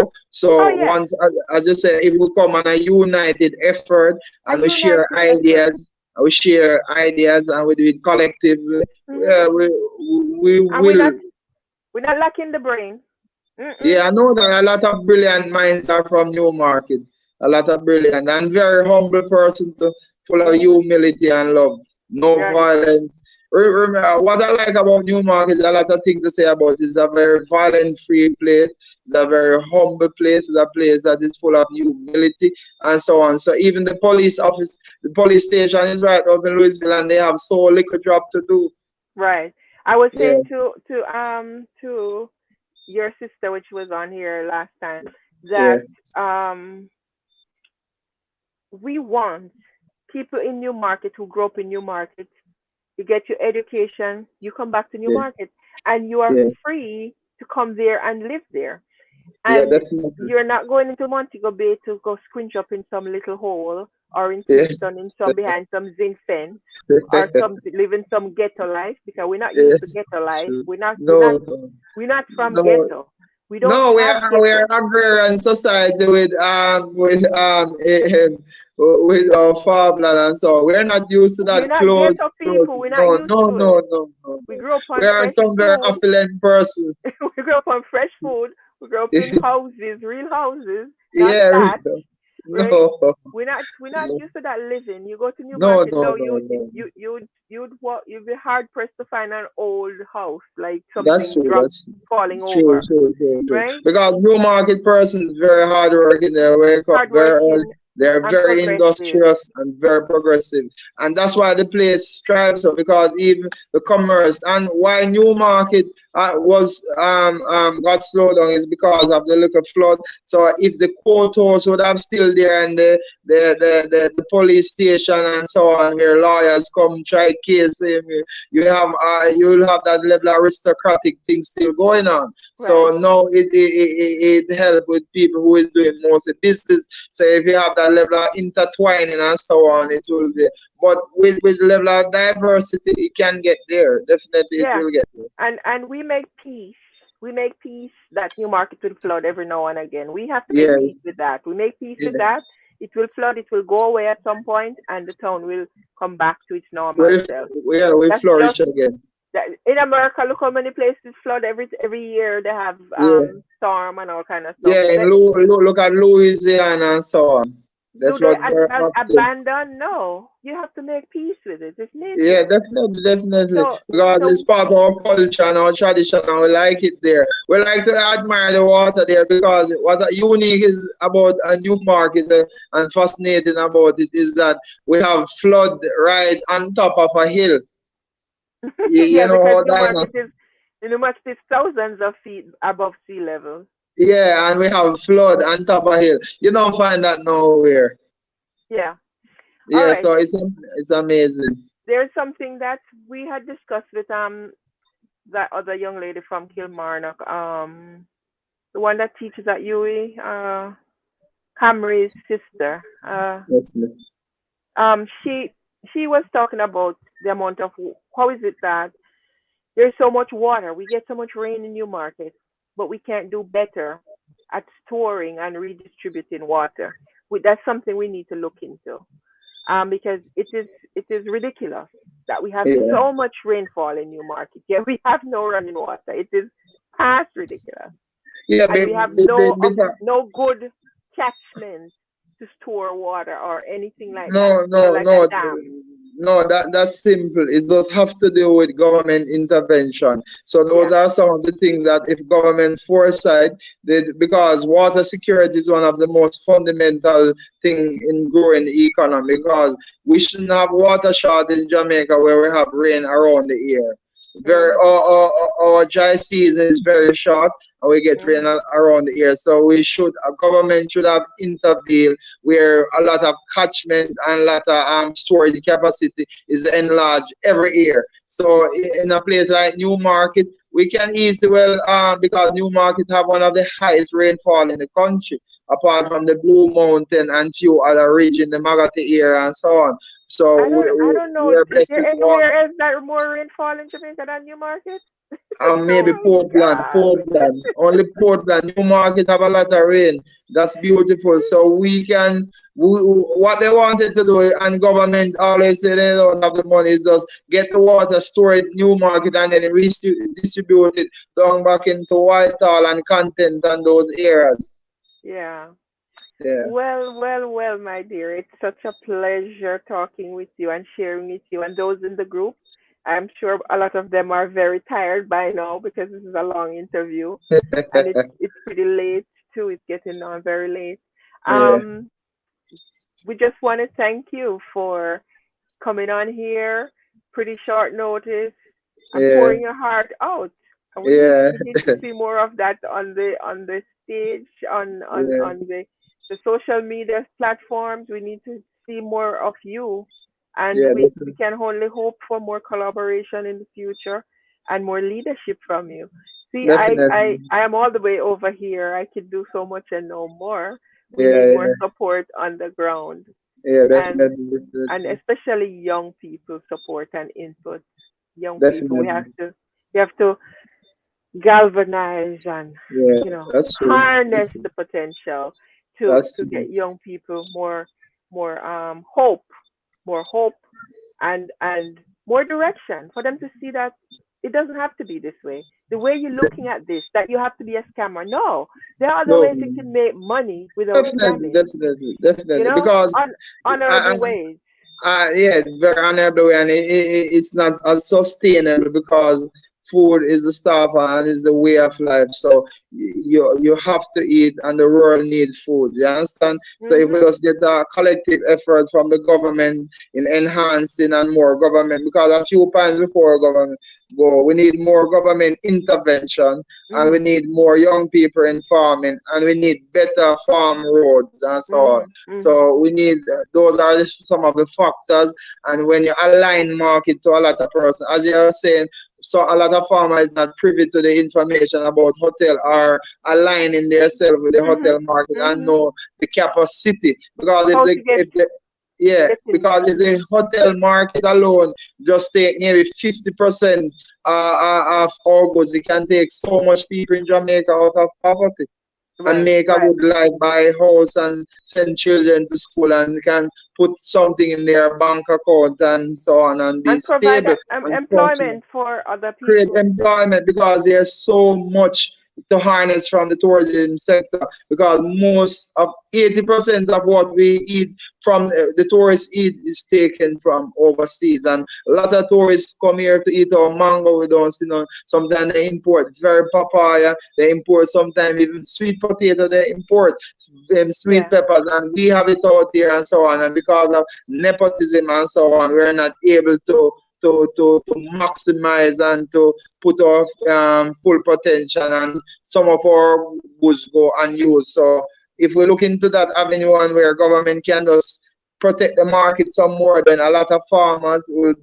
Oh So yes, once, as I said, if we come on a united effort a and we share united effort. ideas and we do it collectively, Hmm. yeah, we And we're will. not lacking the brain. Mm-mm. Yeah, I know that a lot of brilliant minds are from Newmarket. A lot of brilliant and very humble person to full of Hmm. humility and love. No Right. violence. What I like about Newmarket is a lot of things to say about it. It's a very violent free place. It's a very humble place. It's a place that is full of humility and so on. So even the police office, the police station is right up in Louisville and they have so little job to do. Right. I was Yeah, saying to your sister, which was on here last time, yeah, that um we want people in Newmarket who grew up in Newmarket. You get your education, you come back to yeah, Newmarket, and you are yeah, free to come there and live there. yeah, And definitely. you're not going into Montego Bay to go squinch up in some little hole or in Yeah. Kingston in some behind some zinc fence or some living some ghetto life because we're not used to Yes. ghetto life. True. We're not we're not No, no, we're not from no, ghetto. We don't no. have We are ghetto. agrarian society with our farmland and so we're not used to We're that not close ghetto close. people. We're not No, used no, to no, it. no, no, We no. grew up We on are fresh some very food. affluent person. We grew up on fresh food. We grew up in houses, real houses, not Yeah, that. Right? no, We're not no, used to that living. You go to no, Newmarket no, now, no, no. you'd be hard pressed to find an old house like That's something true. drop That's falling true, over, true, true, true. right? Because Newmarket person is very hard working. They wake up very Hardworking. early. They're And very progressive. industrious and very progressive. And that's why the place strives up, because even the commerce and why Newmarket was got slowed down is because of the little flood. So if the courthouse would have still there, and the police station and so on, where lawyers come try case them, you'll have that level of aristocratic thing still going on. Right. So now it help with people who is doing mostly business. So if you have that level of intertwining and so on, it will be. But with level of diversity, it can get there. Definitely, it Yeah. will get there. And we make peace. We make peace that Newmarket will flood every now and again. We have to make Yeah, peace with that. We make peace with yeah. that. It will flood. It will go away at some point, and the town will come back to its normal We self. we That's flourish just again. that. In America, look how many places flood every year. They have Yeah, storm and all kind of stuff. yeah. In look at Louisiana and so on. They Do they flood very often. abandon? No. You have to make peace with it. It's Yeah, nature. definitely, definitely. So Because it's so part of our culture and our tradition, and we like it there. We like to admire the water there, because what unique is about a new market, and fascinating about it, is that we have flood right on top of a hill. You yeah, know because how that. Newmarket is thousands of feet above sea level. Yeah, and we have flood on top of hill. You don't find that nowhere. Yeah. All Yeah, right. so it's amazing. There's something that we had discussed with that other young lady from Kilmarnock, the one that teaches at UE, Camry's sister. Definitely. She was talking about the amount of how is it that there's so much water. We get so much rain in Newmarket, but we can't do better at storing and redistributing water. That's something we need to look into. Because it is ridiculous that we have Yeah. so much rainfall in Newmarket, yet we have no running water. It is past ridiculous, Yeah, and we have because no good catchment to store water or anything like that. no, You know, no, like a no, dam. no. That's simple. It does have to do with government intervention. So those Yeah. are some of the things that if government foresight did, because water security is one of the most fundamental thing in growing the economy. Because we shouldn't have water shortage in Jamaica where we have rain around the year. Very Mhm. our dry season is very short, and we get rain Mhm. around the year. So we should, a government should have intervened where a lot of catchment and a lot of storage capacity is enlarged every year. So in a place like Newmarket, we can easily, well, because Newmarket have one of the highest rainfall in the country, apart from the Blue Mountain and few other regions, the Magati area and so on. So I don't know. we are Is blessed there with water. anywhere else that more rainfall in Jamaica than Newmarket? Maybe Oh my Portland, God. Portland. Only Portland. Newmarket have a lot of rain. That's beautiful. So we can. What they wanted to do, and government always say they don't have the money, is just get the water, store it Newmarket, and then distribute it down back into Whitehall and Content and those areas. Yeah. Yeah, Well, my dear. It's such a pleasure talking with you and sharing with you and those in the group. I'm sure a lot of them are very tired by now because this is a long interview and it's pretty late too. It's getting on very late. yeah, Um, we just want to thank you for coming on here. Pretty short notice and yeah, pouring your heart out. And yeah, we need to see more of that on the stage, yeah, on the social media platforms. We need to see more of you, and yeah. we can only hope for more collaboration in the future and more leadership from you. See, Definitely. I am all the way over here. I could do so much and no more. We need Yeah, more yeah, support on the ground, yeah. and Definitely, definitely, especially young people support and input. Young people, definitely. we have to galvanize and Yeah, that's true. harness the potential That's to true. get young people more hope, more hope, and more direction for them to see that it doesn't have to be this way. The way you're looking at this, that you have to be a scammer. No, there are other No, ways you can make money without definitely, scamming. definitely, You definitely. know, Because I, honorable ways. yeah, very honorable, and it's not as sustainable, because food is the stuff and is the way of life. So you have to eat, and the world needs food. You understand? So if we Mhm. just get a collective effort from the government in enhancing and more government, because a few times before government go, we need more government intervention, and we Mhm. need more young people in farming, and we need better farm roads and so on. Mhm. Mhm. So we need those are some of the factors. And when you align market to a lot of person, as you are saying, so a lot of farmers not privy to the information about hotel or aligning themselves with the Mhm. hotel market and Mhm. know the capacity. Because How to get if the yeah, get in because there? if the hotel market alone just take nearly 50% of all goods, it can take so much people in Jamaica out of poverty and Right. make a Right. good life, buy a house and send children to school, and can put something in their bank account and so on, and be And provide stable and comfortable, employment for other create people. employment, because there's so much to harness from the tourism sector, because most of 80% of what we eat from the tourists eat is taken from overseas, and a lot of tourists come here to eat our mango. We don't see no, sometimes they import very papaya, they import sometimes even sweet potato, they import sweet Yeah. peppers, and we have it out here and so on, and because of nepotism and so on, we're not able to maximize and to put our full potential, and some of our goods go unused. So if we look into that avenue and where government can just protect the market some more, then a lot of farmers will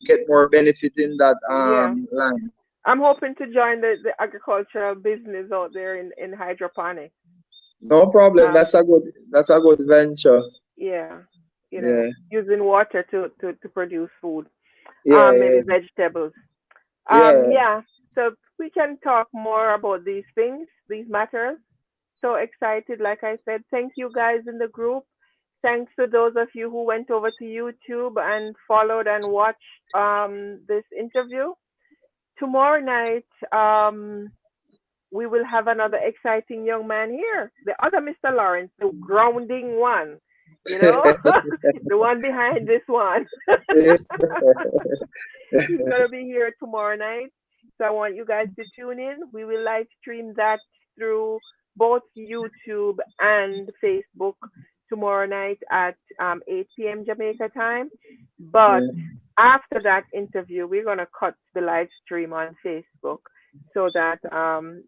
get more benefit in that Yeah. line. I'm hoping to join the agricultural business out there in hydroponics. No problem. Um, That's a good venture. yeah, Yeah. using water to produce food. Yeah, Maybe yeah, vegetables. yeah. Yeah. So we can talk more about these things, these matters. So excited, like I said. Thank you guys in the group. Thanks to those of you who went over to YouTube and followed and watched this interview. Tomorrow night, we will have another exciting young man here. The other Mr. Lawrence, the grounding one, the one behind this one. He's going to be here tomorrow night. So I want you guys to tune in. We will live stream that through both YouTube and Facebook tomorrow night at 8 p.m. Jamaica time. But Yeah. after that interview, we're going to cut the live stream on Facebook so that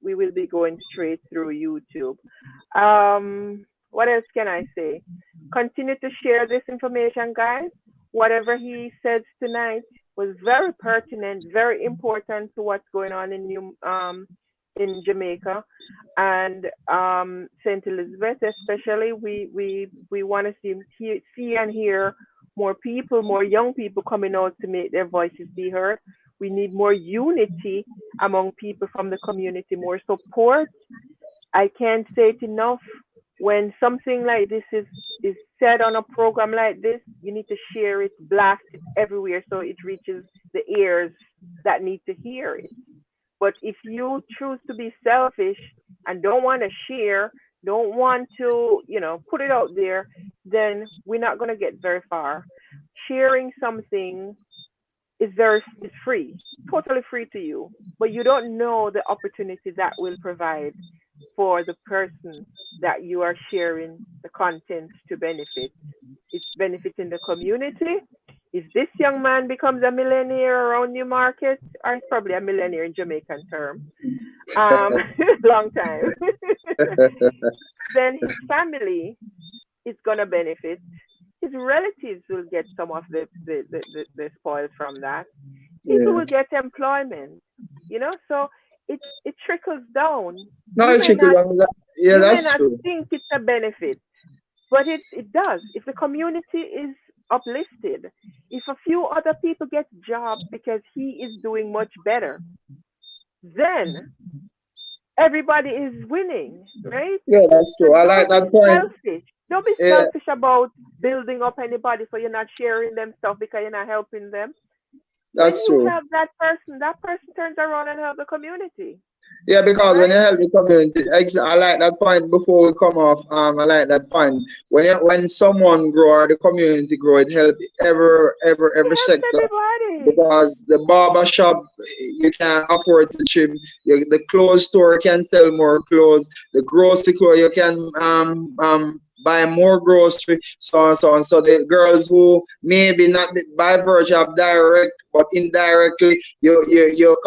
we will be going straight through YouTube. What else can I say? Continue to share this information, guys. Whatever he says tonight was very pertinent, very important to what's going on in Jamaica and Saint Elizabeth, especially. We want to see and hear more people, more young people coming out to make their voices be heard. We need more unity among people from the community, more support. I can't say it enough. When something like this is said on a program like this, you need to share it, blast it everywhere so it reaches the ears that need to hear it. But if you choose to be selfish and don't want to share, don't want to, put it out there, then we're not going to get very far. Sharing something is free, totally free to you, but you don't know the opportunity that will provide for the person that you are sharing the content to benefit. It's benefiting the community. If this young man becomes a millionaire around Newmarket, or he's probably a millionaire in Jamaican term, um, long time, then his family is gonna benefit. His relatives will get some of the spoils from that. People Yeah. will get employment, so it trickles down. No, it's tricky. Yeah, You may that's not true. think it's a benefit, but it does. If the community is uplifted, if a few other people get jobs because he is doing much better, then everybody is winning, right? Yeah, that's So true. I like don't be that point. selfish. Don't be Yeah, selfish about building up anybody so you're not sharing them stuff because you're not helping them. When that's you true. help that person turns around and help the community. Yeah, because when right? you help the community, I like that point before we come off. I like that point. When someone grow or the community grow, it help every It helps sector. everybody. Because the barber shop you can afford to trim, the clothes store can sell more clothes, the grocery store you can buy more grocery, so on so on. So the girls who maybe not by virtue of direct but indirectly your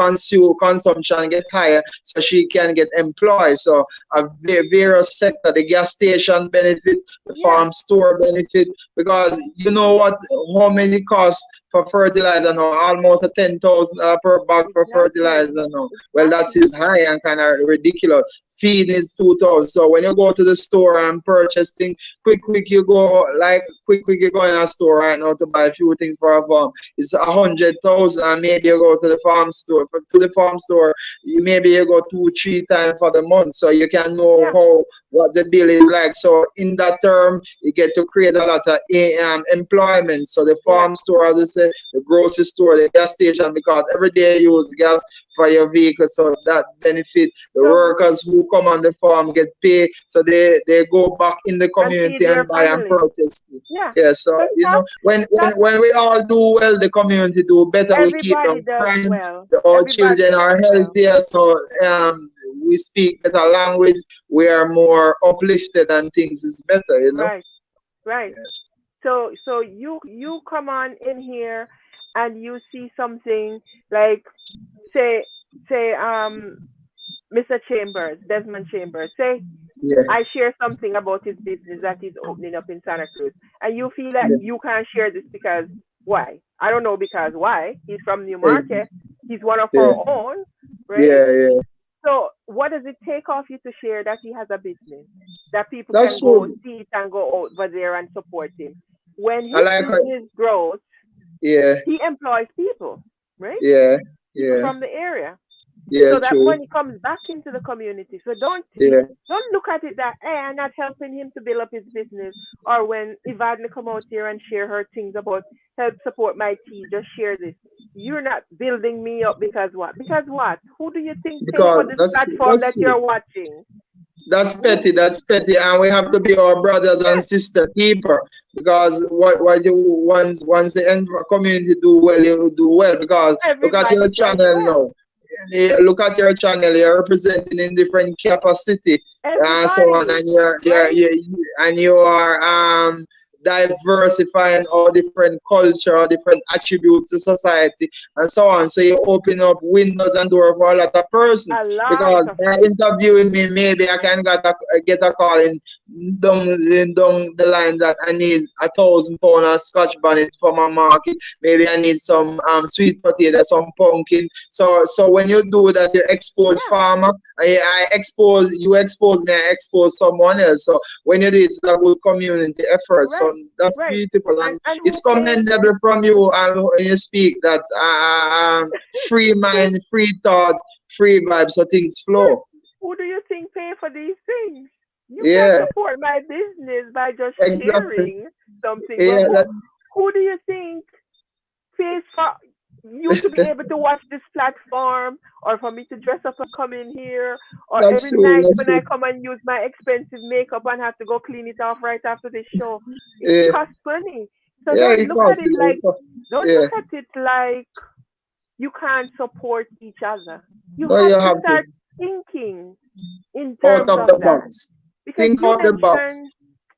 consumption get higher, so she can get employed. So a various sector, the gas station benefits, the Yeah, farm store benefit, because you know what, how many costs for fertilizer now, almost a 10,000 per bag for exactly. fertilizer now. Well, that Exactly. is high and kind of ridiculous. Feed is 2,000. So when you go to the store and purchase things, quick you go, like quick you go in a store right now to buy a few things for a farm. It's 100,000, and maybe you go to the farm store. To the farm store, maybe you go 2 3 times for the month, so you can know Yeah, how what the bill is like. So in that term, you get to create a lot of employment. So the yeah, farm store, as you say, the grocery store, the gas station, because every day you use gas for your vehicle, so that benefit the so workers who come on the farm get paid, so they go back in the and community feed their and buy and family. purchase. Yeah. Yeah, so So stop, stop. when we all do well, the community do better. We keep Everybody them does crime. well. Our Everybody children does are well. healthier, so we speak better language. We are more uplifted, and things is better. Right, right. So you come on in here and you see something like, say say Mr. Chambers, Desmond Chambers, say Yeah, I share something about his business that he's opening up in Santa Cruz, and you feel that yeah, you can't share this because why? I don't know because why. He's from New yeah, Market. He's one of yeah, our own, right? yeah, yeah. So what does it take off you to share that he has a business that people That's can go true. see it and go over there and support him? When I his like her. business grows, Yeah, he employs people, right? yeah, People yeah, from the area. yeah. So that True. money comes back into the community. So Yeah, don't look at it that hey, I'm not helping him to build up his business. Or when Evadne come out here and share her things about help support my tea, just share this. You're not building me up because what? Because what? Who do you think pay for because this platform that's that true. you're watching? That's Who? petty. That's petty, and we have to be our brothers and Yes, sister keeper. Because what you once the community do well, you do well. Because look at your everybody does channel well. now. Look at your channel. You're representing in different capacity, and so on, Everybody, and right? you are diversifying all different culture, all different attributes to society, and so on. So you open up windows and door for a lot of person. A lot Because of by people. interviewing me, maybe I can get a call down the line that I need 1,000 pound of Scotch bonnet for my market. Maybe I need some sweet potato, some pumpkin. So when you do that, you expose Yeah, farmer. I expose you, expose me, I expose someone else. So when you do it, it's a good community effort. So right, that's right. beautiful, And and and it's who pays? commendable from you. When you speak that free Who mind, free thought, free vibes, so things Yes. flow. Who do you think pay for these things? You can Yeah, support my business by just exactly. sharing something, but Yeah, who do you think pays for you to be able to watch this platform, or for me to dress up and come in here, or that's every true. night That's when I true. come and use my expensive makeup and have to go clean it off right after this show? It Yeah, costs money. So yeah, don't it look at costs. it like don't Yeah, look at it like you can't support each other. You no, you have to have to start thinking in out terms of of the that, box. because Think out the box.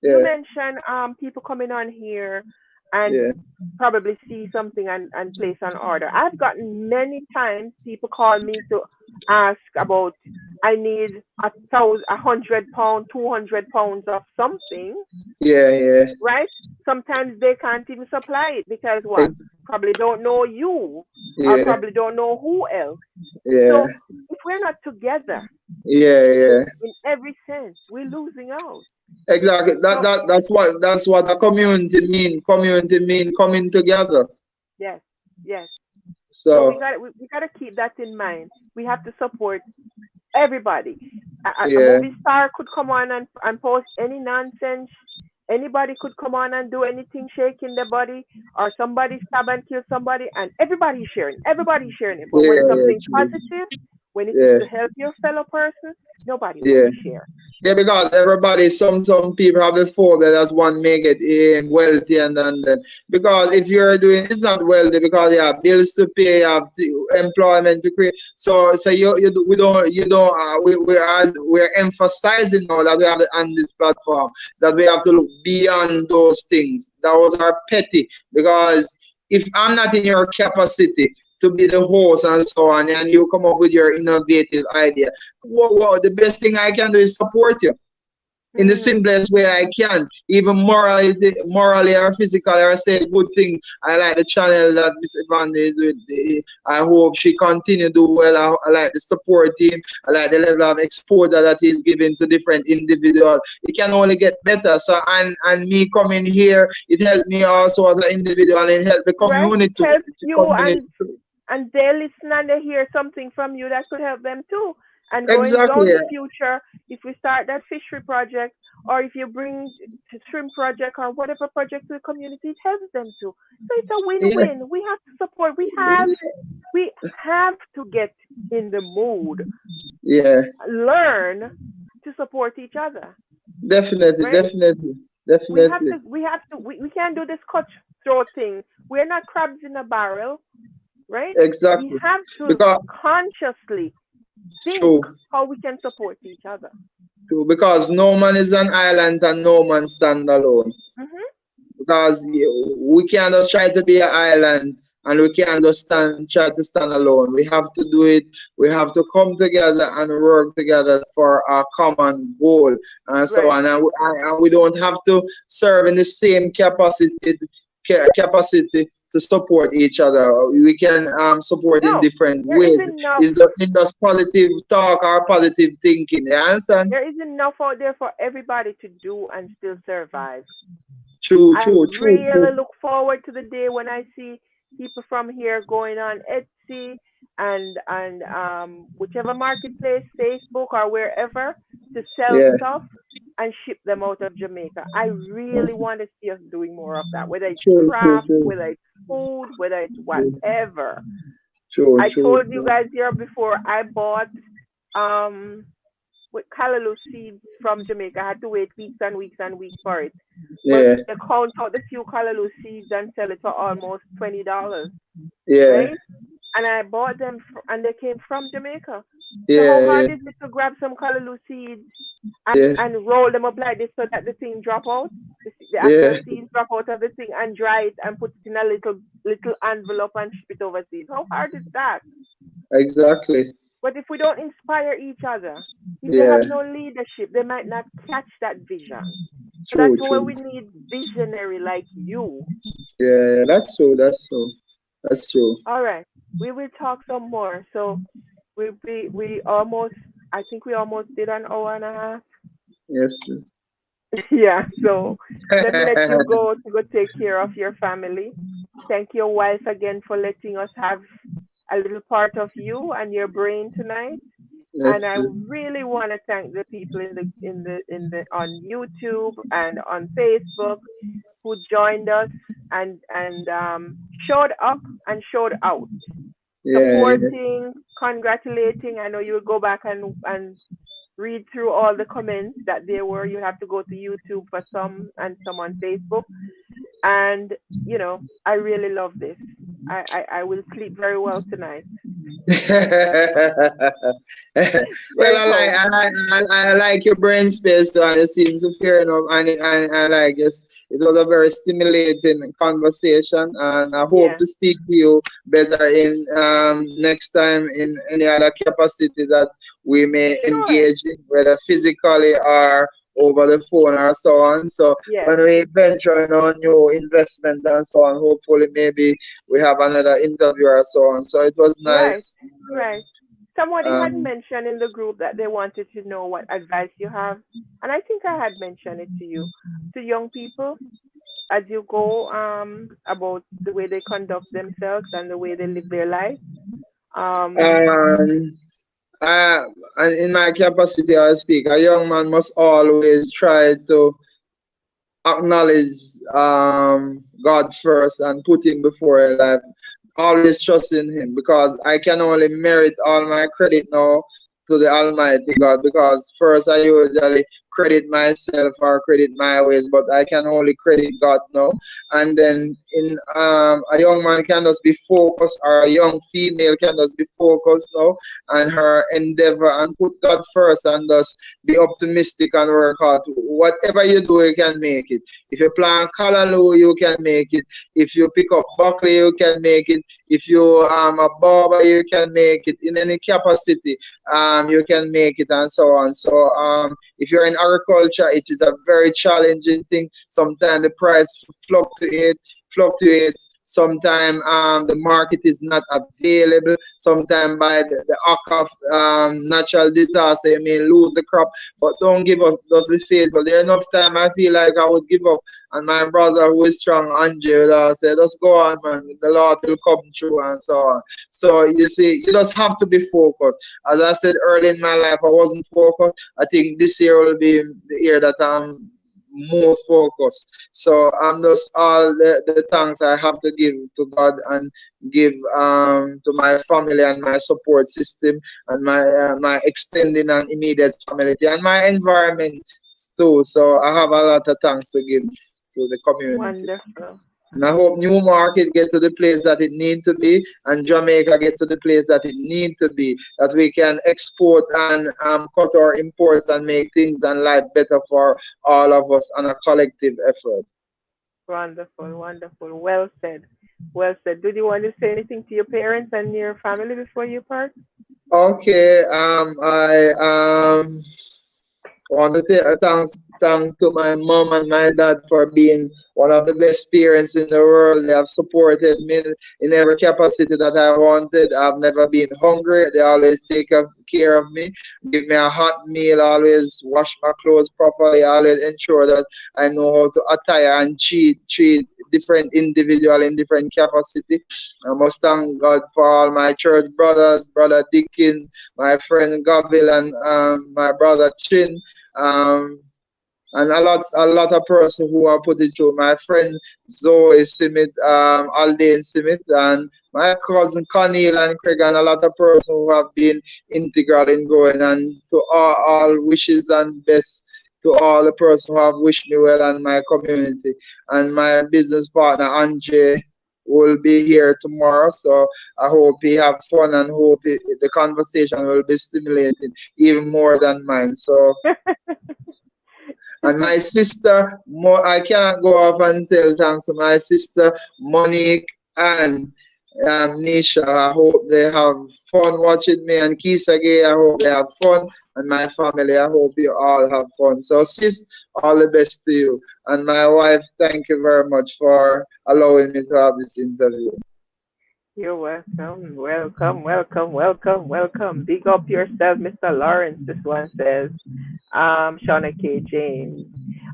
you Yeah, mentioned people coming on here and yeah, probably see something and place an order. I've gotten many times people call me to ask about I need 100 pound, 200 pounds of something, yeah, yeah. right? Sometimes they can't even supply it because what? Ex- Probably don't know you, or yeah, probably don't know who else. yeah, So if we're not together yeah, yeah. in every sense, we're losing out. Exactly. So That's what a community mean. Community mean coming together. yes, yes. So So we got to keep that in mind. We have to support everybody. A yeah, movie star could come on and post any nonsense. Anybody could come on and do anything, shaking their body, or somebody stab and kill somebody, and everybody's sharing. Everybody's sharing it. But when yeah, yeah. something True. positive, When it is yeah, to help your fellow person, nobody want yeah. to share. Yeah, because everybody, some people have the phobia that one make it wealthy and then because if you're doing, it's not wealthy because you have bills to pay, you have employment to create. So we don't you don't we're emphasizing now that we have on this platform that we have to look beyond those things. Those are petty because if I'm not in your capacity to be the host and so on, and you come up with your innovative idea, the best thing I can do is support you in the Mm. simplest way I can, even morally or physically, or say good thing. I like the channel that Miss Evadne is with. I hope she continue to do well. I like the support team. I like the level of exposure that he's giving to different individuals. It can only get better. So and me coming here, it helped me also as an individual and it helped the Right? It community. helps The you, community. and they listen and they hear something from you that could help them too. And going down Exactly. the future, if we start that fishery project, or if you bring to shrimp project or whatever project to the community, it helps them too. So it's a Yeah. win-win. We have to support. We have to get in the mood, Yeah. learn to support each other, Definitely. right? Definitely. We have Definitely. to. We can't do this cutthroat thing. We're not crabs in a barrel, right? We Exactly. have to Because consciously think true. how we can support each other. True, because no man is an island and no man stand alone. Hmm. Because we can't just try to be an island and we can't just try to stand alone. We have to do it. We have to come together and work together for a common goal and so Right. on. And we don't have to serve in the same capacity to support each other. We can support in No, different there is ways. enough. Is the in just positive talk or positive thinking? You understand? There is enough out there for everybody to do and still survive. True, I true, true, true. really look forward to the day when I see people from here going on Etsy and whichever marketplace, Facebook or wherever, to sell Yeah, stuff and ship them out of Jamaica. I really that's want to see us doing more of that, whether it's true, true, craft, true, whether it's food, whether it's true, whatever. true, I true, told you true. guys here before I bought um with callaloo seeds from Jamaica. I had to wait weeks and weeks and weeks for it. But Yeah, they count out the few callaloo seeds and sell it for almost $20, yeah, right? And I bought them and they came from Jamaica. So how yeah, yeah, hard is it to grab some callaloo seeds yeah, and roll them up like this so that the thing drop out? The actual yeah, seeds drop out of the thing and dry it and put it in a little envelope and ship it overseas. How hard is that? exactly. But if we don't inspire each other, if they have Yeah, no leadership, they might not catch that vision. So true, that's why true. we need visionary like you. Yeah, yeah, that's true, that's true, that's true. All right, we will talk some more. So we almost, I think we almost did an hour and a half. Yes. Yeah. So let me let you go to go take care of your family. Thank your wife again for letting us have a little part of you and your brain tonight. And Yes. I really want to thank the people in the on YouTube and on Facebook who joined us and showed up and showed out, Yeah, yeah, supporting, congratulating. I know you'll go back and read through all the comments that there were. You have to go to YouTube for some and some on Facebook. And I really love this. I will sleep very well tonight. well, Great home. I like your brain space too, and it seems to fair enough, and I like it was a very stimulating conversation, and I hope Yeah. to speak to you better in next time in any other capacity that we may Sure. engage in, whether physically or over the phone or so on. So Yes. when we venture in our new investment and so on, hopefully maybe we have another interview or so on. So it was Right. nice. Right. Somebody had Um, mentioned in the group that they wanted to know what advice you have. And I think I had mentioned it to you, to young people, as you go about the way they conduct themselves and the way they live their life. Um, um, uh, and in my capacity as speaker, a young man must always try to acknowledge God first and put Him before life. always trust in Him, because I can only merit all my credit now to the Almighty God, because first I usually credit myself or credit my ways, but I can only credit God now. And then in a young man can just be focused, or a young female can just be focused now and her endeavor, and put God first, and just be optimistic and work hard. Whatever you do, you can make it. If you plant callaloo, you can make it. If you pick up broccoli, you can make it. If you a barber, you can make it. In any capacity, you can make it, and so on. So if you're in agriculture, it is a very challenging thing. Sometimes the price fluctuates. Sometimes the market is not available. Sometimes by the act of natural disaster, you may lose the crop. But don't give up. Just be faithful. There enough time I feel like I would give up. And my brother, who is strong, Andre, will say, just go on, man. The Lord will come through, and so on. So you see, you just have to be focused. As I said early in my life, I wasn't focused. I think this year will be the year that I'm most focused. So I'm just all the thanks I have to give to God, and give to my family and my support system, and my extended and immediate family, and my environment too. So I have a lot of thanks to give to the community. Wonderful. And I hope Newmarket get to the place that it need to be, and Jamaica get to the place that it need to be, that we can export and cut our imports and make things and life better for all of us on a collective effort. Wonderful, wonderful. Well said. Well said. Did you want to say anything to your parents and your family before you part? Okay, I want to thank to my mom and my dad for being one of the best parents in the world. They have supported me in every capacity that I wanted. I've never been hungry. They always care of me, give me a hot meal, always wash my clothes properly, always ensure that I know how to attire and treat different individual in different capacity. I must thank God for all my church brothers, brother Dickens, my friend Gavil, and my brother Chin. Um, and a lot of person who have put it through. My friend Zoe Simit, Aldane Simit, and my cousin Cornel and Craig, and a lot of person who have been integral in growing. And to all wishes and best to all the person who have wished me well, and my community, and my business partner Andre will be here tomorrow. So I hope he have fun, and hope the conversation will be stimulating even more than mine. So, and my sister, I can't go off and tell thanks to my sister, Monique and Nisha. I hope they have fun watching me, and Kisage, I hope they have fun. And my family, I hope you all have fun. So, sis, all the best to you. And my wife, thank you very much for allowing me to have this interview. You're welcome. Welcome, welcome, welcome, welcome. Big up yourself, Mr. Lawrence. This one says, Shauna K. James.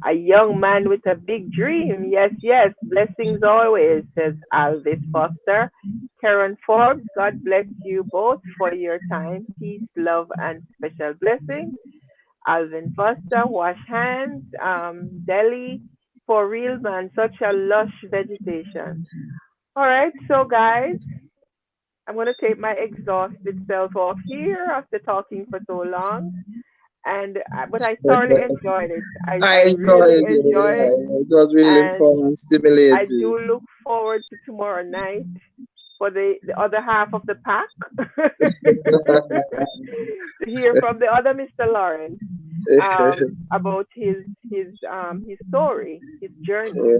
A young man with a big dream. Yes, yes. Blessings always, says Alvis Foster. Karen Forbes, God bless you both for your time. Peace, love, and special blessings. Alvin Foster, wash hands. Delhi, for real, man. Such a lush vegetation. All right, so guys, I'm going to take my exhausted self off here after talking for so long. And but I thoroughly enjoyed it. I I really enjoyed it. enjoyed, Yeah, it was really and fun and I stimulating. do look forward to tomorrow night for the other half of the pack to hear from the other Mr. Lawrence about his story, his journey, Yeah.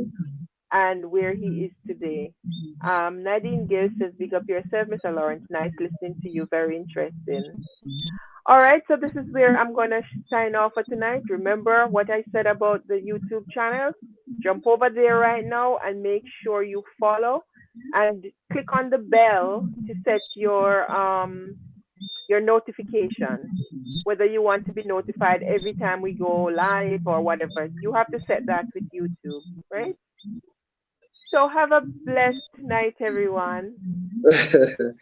and where he is today. Nadine Gill says, "Big up yourself, Mr. Lawrence. Nice listening to you. Very interesting." All right, so this is where I'm going to sign off for tonight. Remember what I said about the YouTube channel? Jump over there right now and make sure you follow and click on the bell to set your notification. Whether you want to be notified every time we go live or whatever, you have to set that with YouTube, right? So have a blessed night, everyone.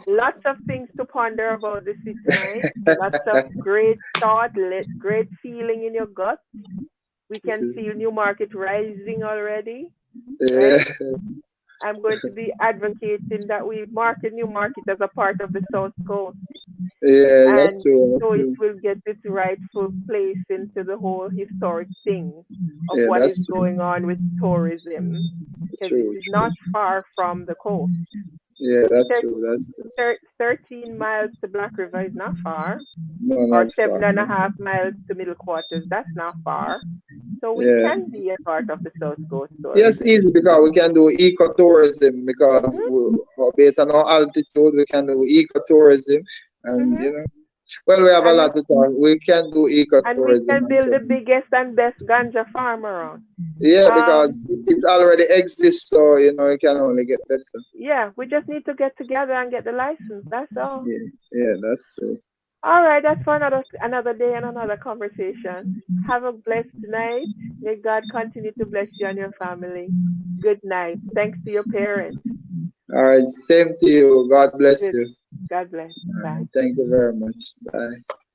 Lots of things to ponder about this tonight. Lots of great thought, great feeling in your gut. We can feel New Market rising already, Yeah. right? I'm going to be advocating that we market New Market as a part of the South Coast, Yeah, that's and true. That's so it true. will get its rightful place into the whole historic thing of Yeah, what is that's true. going on with tourism, It's because it true. is True. not far from the coast. Yeah, that's Thir- true. That's true. 13 miles to Black River is not far, No, or not seven far. and a No. half miles to Middle Quarters. That's not far. So we Yeah. can be a part of the South Coast Yes, tourism. easy because we can do ecotourism because Mhm. based on our altitude we can do ecotourism and Mhm. well we have a And we lot to talk. We can do and we ecotourism can and build so the biggest and best ganja farm around. yeah Um, because it's already exists so it can only get better. yeah, we just need to get together and get the license. That's all. Yeah, yeah, that's true. All right, that's for another day and another conversation. Have a blessed night. May God continue to bless you and your family. Good night. Thanks to your parents. All right, same to you. God bless Good. you. God bless. All Bye. right, thank you very much. Bye.